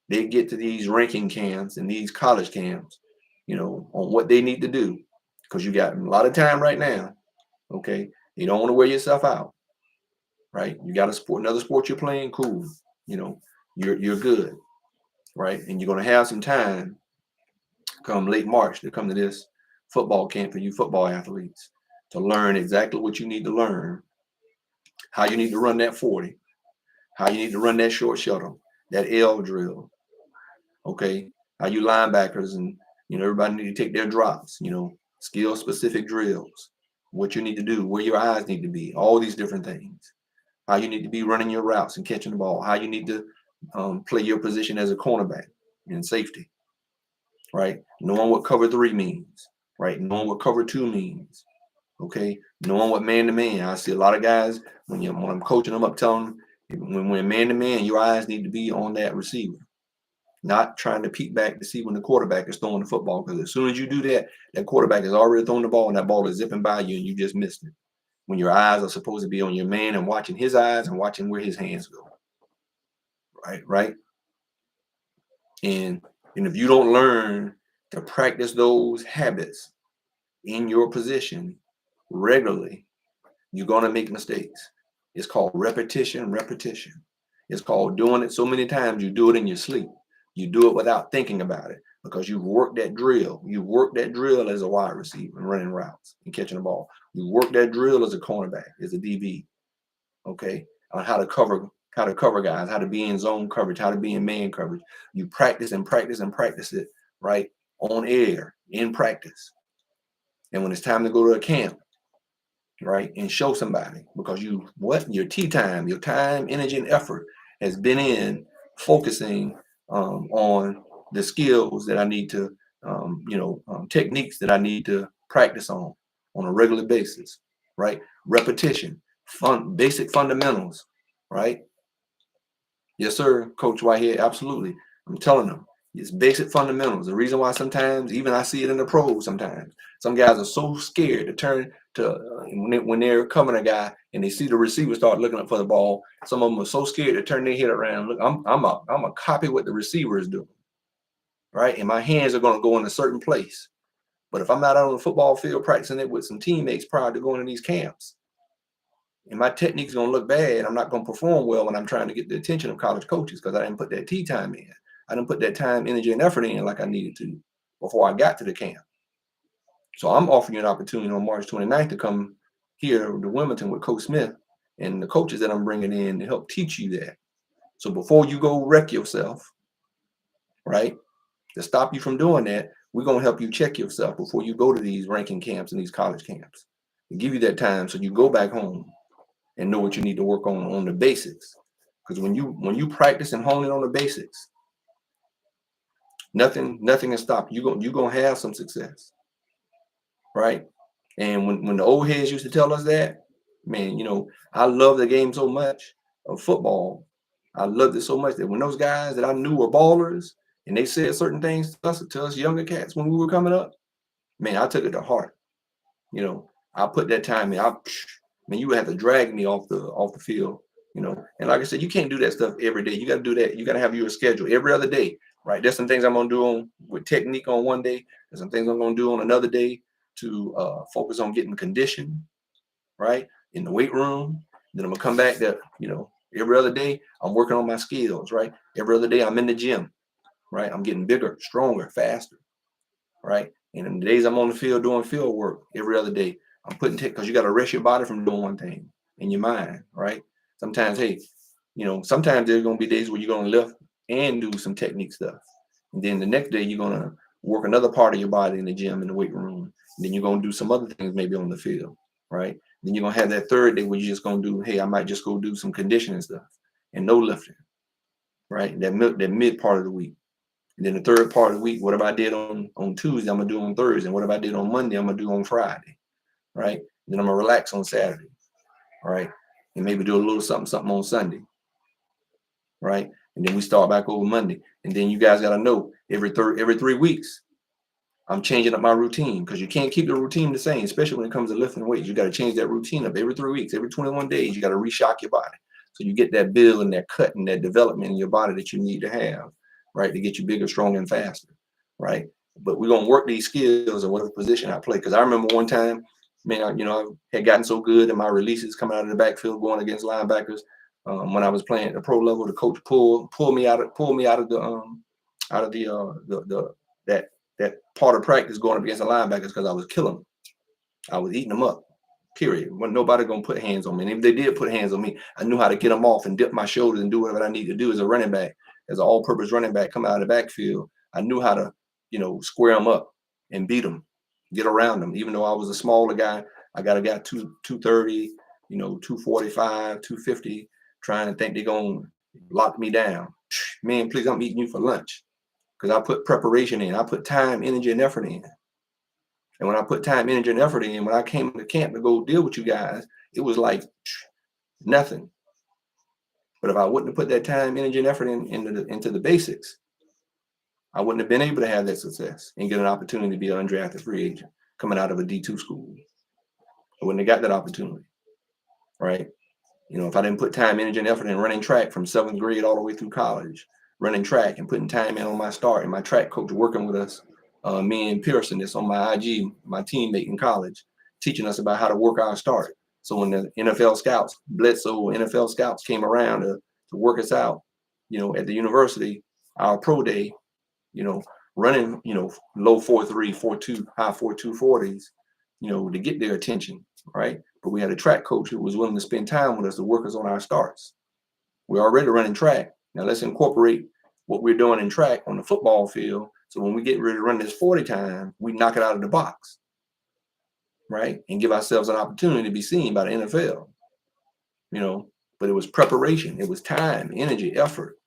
they get to these ranking camps and these college camps, you know, on what they need to do, because you got a lot of time right now. Okay, you don't want to wear yourself out, right? You got a sport, another sport you're playing, cool. You know, you're good, right? And you're gonna have some time come late March to come to this football camp for you football athletes to learn exactly what you need to learn, how you need to run that 40, how you need to run that short shuttle, that L drill, okay? How you linebackers and, you know, everybody need to take their drops, you know, skill specific drills, what you need to do, where your eyes need to be, all these different things. How you need to be running your routes and catching the ball, how you need to play your position as a cornerback and safety, right? Knowing what cover 3 means, right? Knowing what cover 2 means, okay? Knowing what man to man. I see a lot of guys when I'm coaching them up, telling them when man to man, your eyes need to be on that receiver, not trying to peek back to see when the quarterback is throwing the football. Because as soon as you do that, that quarterback is already throwing the ball and that ball is zipping by you and you just missed it. When your eyes are supposed to be on your man and watching his eyes and watching where his hands go. Right. And if you don't learn to practice those habits in your position regularly, you're gonna make mistakes. It's called repetition, repetition. It's called doing it so many times you do it in your sleep. You do it without thinking about it because you've worked that drill. You work that drill as a wide receiver and running routes and catching the ball. You work that drill as a cornerback, as a DB, okay, on how to cover guys, how to be in zone coverage, how to be in man coverage. You practice and practice and practice it, right, on air, in practice. And when it's time to go to a camp, right, and show somebody, because your tea time, your time, energy, and effort has been in focusing on the skills that I need to, techniques that I need to practice on a regular basis, right? Repetition, basic fundamentals, right? Yes, sir, Coach Whitehead, absolutely. I'm telling them, it's basic fundamentals. The reason why sometimes, even I see it in the pros sometimes, some guys are so scared to turn to, when they're covering a guy and they see the receiver start looking up for the ball, some of them are so scared to turn their head around. Look, I'm a copy what the receiver is doing, right? And my hands are going to go in a certain place. But if I'm not out on the football field practicing it with some teammates prior to going to these camps, and my technique's gonna look bad, I'm not gonna perform well when I'm trying to get the attention of college coaches because I didn't put that tea time in. I didn't put that time, energy, and effort in like I needed to before I got to the camp. So I'm offering you an opportunity on March 29th to come here to Wilmington with Coach Smith and the coaches that I'm bringing in to help teach you that. So before you go wreck yourself, right, to stop you from doing that, we're going to help you check yourself before you go to these ranking camps and these college camps. We give you that time so you go back home and know what you need to work on the basics. Because when you practice and hone in on the basics, nothing can stop you. You're gonna have some success, right? And when the old heads used to tell us that, man, I love the game so much of football. I loved it so much that when those guys that I knew were ballers and they said certain things to us younger cats when we were coming up, man, I took it to heart. I put that time in. Man, you would have to drag me off the field. And like I said, you can't do that stuff every day. You got to do that. You got to have your schedule every other day, right? There's some things I'm gonna do with technique on one day. There's some things I'm gonna do on another day to focus on getting conditioned, right, in the weight room. Then I'm gonna come back that every other day I'm working on my skills, right? Every other day I'm in the gym, right? I'm getting bigger, stronger, faster, right? And in the days I'm on the field doing field work every other day, I'm putting because you got to rest your body from doing one thing in your mind, right? Sometimes, hey, sometimes there's gonna be days where you're gonna lift and do some technique stuff, and then the next day you're gonna work another part of your body in the gym in the weight room. And then you're gonna do some other things maybe on the field, right? Then you're gonna have that third day where you're just gonna do, hey, I might just go do some conditioning stuff and no lifting, right? That mid part of the week. And then the third part of the week, whatever I did on Tuesday, I'm gonna do on Thursday. And whatever I did on Monday, I'm gonna do on Friday, right? Then I'm gonna relax on Saturday, all right? And maybe do a little something on Sunday, right? And then we start back over Monday. And then you guys gotta know every 3 weeks, I'm changing up my routine because you can't keep the routine the same, especially when it comes to lifting weights. You got to change that routine up every 3 weeks, every 21 days. You got to reshock your body so you get that build and that cut and that development in your body that you need to have, right, to get you bigger, stronger, and faster, right? But we're gonna work these skills in whatever position I play. Because I remember one time, man, I had gotten so good in my releases coming out of the backfield going against linebackers. When I was playing at the pro level, the coach pulled me out of that part of practice going up against the linebackers because I was killing them. I was eating them up, period. When nobody going to put hands on me. And if they did put hands on me, I knew how to get them off and dip my shoulders and do whatever I need to do as a running back, as an all-purpose running back coming out of the backfield. I knew how to, square them up and beat them, get around them. Even though I was a smaller guy, I got a guy 230, 245, 250, trying to think they're going to lock me down. Man, please, I'm eating you for lunch. Because I put preparation in. I put time, energy, and effort in. And when I put time, energy, and effort in, when I came to camp to go deal with you guys, it was like nothing. But if I wouldn't have put that time, energy, and effort into the basics, I wouldn't have been able to have that success and get an opportunity to be an undrafted free agent coming out of a D2 school. I wouldn't have got that opportunity, right? If I didn't put time, energy, and effort in running track from 7th grade all the way through college, running track and putting time in on my start, and my track coach working with us, me and Pearson, that's on my IG, my teammate in college, teaching us about how to work our start. So when the NFL scouts, Bledsoe NFL scouts came around to work us out, at the university, our pro day, running, low 4.3, 4.2, high 4.2 40s, to get their attention, right? But we had a track coach who was willing to spend time with us to work us on our starts. We're already running track. Now let's incorporate what we're doing in track on the football field. So when we get ready to run this 40 time, we knock it out of the box, right? And give ourselves an opportunity to be seen by the NFL, but it was preparation. It was time, energy, effort,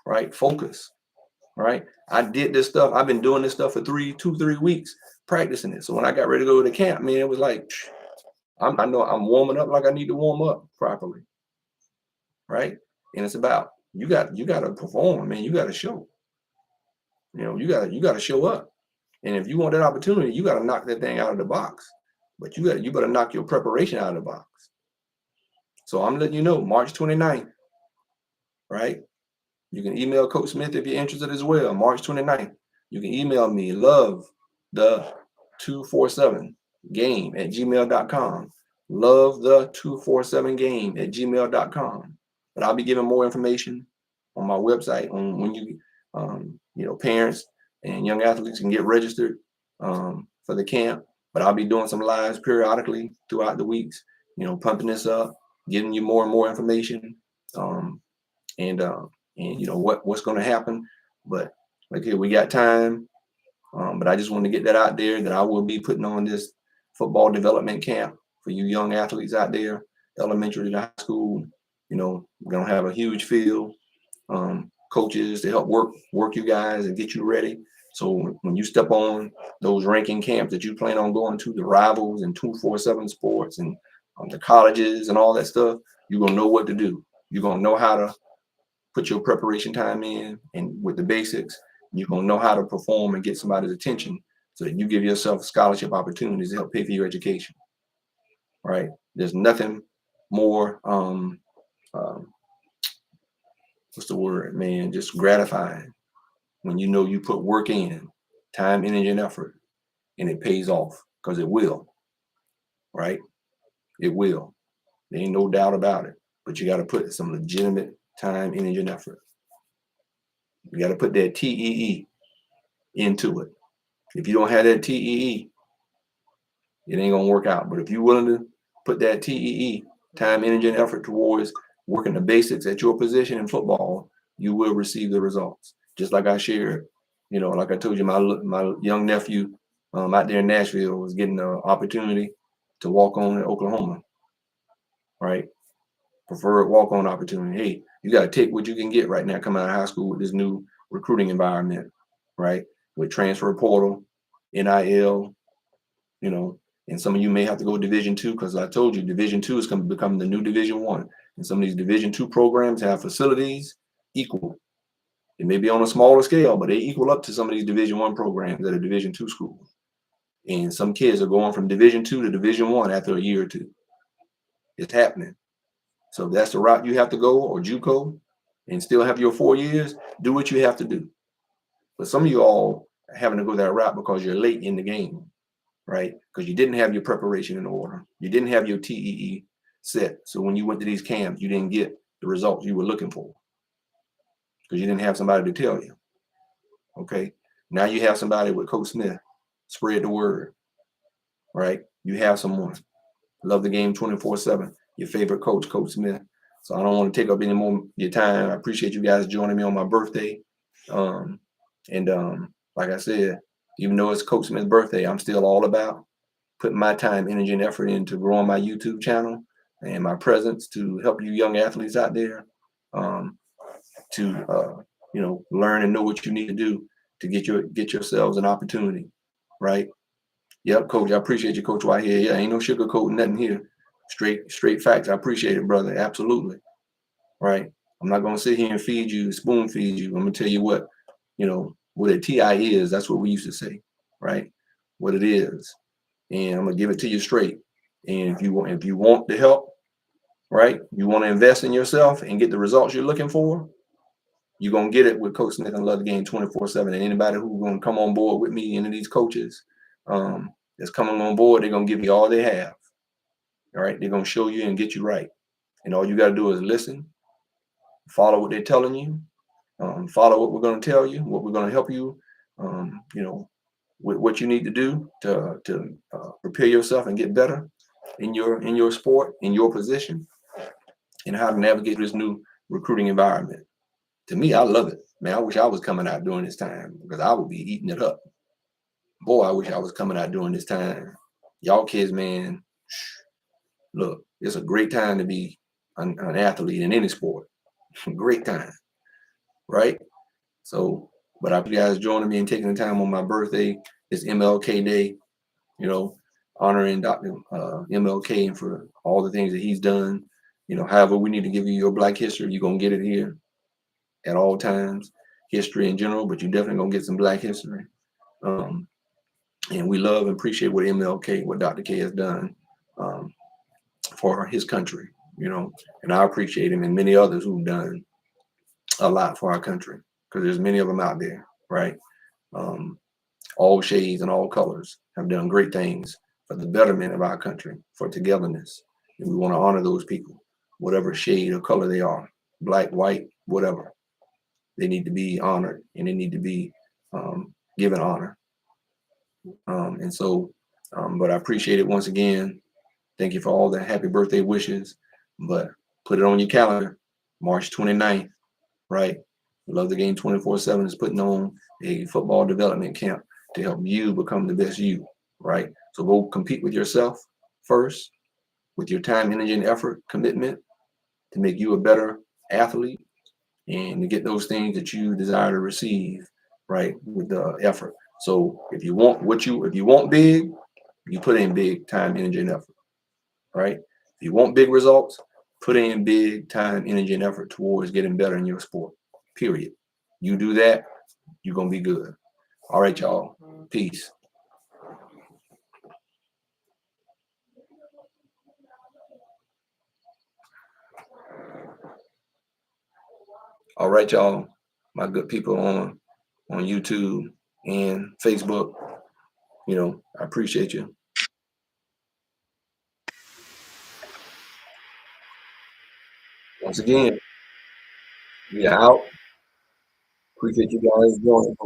right? Focus, right? I did this stuff. I've been doing this stuff for 3 weeks, practicing it. So when I got ready to go to camp, man, it was like, I know I'm warming up like I need to warm up properly, right? And it's about you got to perform, man. You got to show. You got to show up. And if you want that opportunity, you got to knock that thing out of the box. But you better knock your preparation out of the box. So I'm letting you know, March 29th, right? You can email Coach Smith if you're interested as well. March 29th. You can email me, loveth247game@gmail.com. Loveth247game@gmail.com. But I'll be giving more information on my website on when parents and young athletes can get registered for the camp. But I'll be doing some lives periodically throughout the weeks, pumping this up, giving you more and more information, and you know what's going to happen. But like here, we got time. But I just want to get that out there that I will be putting on this football development camp for you young athletes out there, elementary to high school. You know, we're gonna have a huge field, coaches to help work you guys and get you ready. So when you step on those ranking camps that you plan on going to, the rivals and 247 sports and the colleges and all that stuff, you're gonna know what to do. You're gonna know how to put your preparation time in and with the basics, you're gonna know how to perform and get somebody's attention so that you give yourself scholarship opportunities to help pay for your education. Right? There's nothing more what's the word, man, just gratifying when you know you put work in, time, energy, and effort, and it pays off, because it will, right? It will. There ain't no doubt about it. But you got to put some legitimate time, energy, and effort. You got to put that TEE into it. If you don't have that TEE, it ain't gonna work out. But if you're willing to put that TEE, time, energy, and effort towards working the basics at your position in football, you will receive the results. Just like I shared, you know, like I told you, my young nephew out there in Nashville was getting the opportunity to walk on in Oklahoma, right? Preferred walk-on opportunity. Hey, you got to take what you can get right now coming out of high school with this new recruiting environment, right? With transfer portal, NIL, you know, and some of you may have to go Division II, because I told you Division II is going to become the new Division I. And some of these Division II programs have facilities equal. It may be on a smaller scale, but they equal up to some of these Division I programs at a Division II school. And some kids are going from Division II to Division I after a year or two. It's happening. So if that's the route you have to go, or JUCO, and still have your 4 years, do what you have to do. But some of you all are having to go that route because you're late in the game, right? Because you didn't have your preparation in order. You didn't have your TEE set. So when you went to these camps, you didn't get the results you were looking for because you didn't have somebody to tell you. Okay. Now you have somebody with Coach Smith. Spread the word, right? You have someone. Love the game 24/7. Your favorite coach, Coach Smith. So I don't want to take up any more of your time. I appreciate you guys joining me on my birthday. Like I said, even though it's Coach Smith's birthday, I'm still all about putting my time, energy, and effort into growing my YouTube channel and my presence to help you young athletes out there to learn and know what you need to do to get yourselves an opportunity, right? Yep, Coach. I appreciate you, Coach White here. Yeah, ain't no sugarcoating nothing here. Straight facts. I appreciate it, brother. Absolutely. Right. I'm not gonna sit here and spoon feed you. I'm gonna tell you what a TI is. That's what we used to say, right? What it is. And I'm gonna give it to you straight. And if you want the help, right? You want to invest in yourself and get the results you're looking for, you're gonna get it with Coach Smith and Love the Game 24/7. And anybody who's gonna come on board with me, any of these coaches that's coming on board, they're gonna give you all they have. All right, they're gonna show you and get you right. And all you gotta do is listen, follow what they're telling you, follow what we're gonna tell you, what we're gonna help you, with what you need to do to prepare yourself and get better in your sport, in your position, and how to navigate this new recruiting environment. To me, I love it, man. I wish I was coming out during this time because I would be eating it up. Boy, I wish I was coming out during this time. Y'all kids, man, look, it's a great time to be an athlete in any sport. Great time, right? So, but I appreciate you guys joining me and taking the time on my birthday. It's MLK Day, honoring Dr. MLK and for all the things that he's done. However, we need to give you your Black history. You're going to get it here at all times, history in general, but you're definitely going to get some Black history. And we love and appreciate what Dr. K has done for his country, and I appreciate him and many others who've done a lot for our country, because there's many of them out there, right? All shades and all colors have done great things for the betterment of our country, for togetherness. And we want to honor those people, whatever shade or color they are, Black, white, whatever. They need to be honored and they need to be given honor. But I appreciate it once again. Thank you for all the happy birthday wishes. but put it on your calendar, March 29th, right? Love the Game 24/7 is putting on a football development camp to help you become the best you, right? So go compete with yourself first, with your time, energy, and effort commitment to make you a better athlete and to get those things that you desire to receive, right? With the effort. So if you want big, you put in big time, energy, and effort, right? If you want big results, put in big time, energy, and effort towards getting better in your sport. Period. You do that, you're gonna be good. All right, y'all. Peace. All right, y'all. My good people on YouTube and Facebook. I appreciate you. Once again, we are out. Appreciate you guys joining.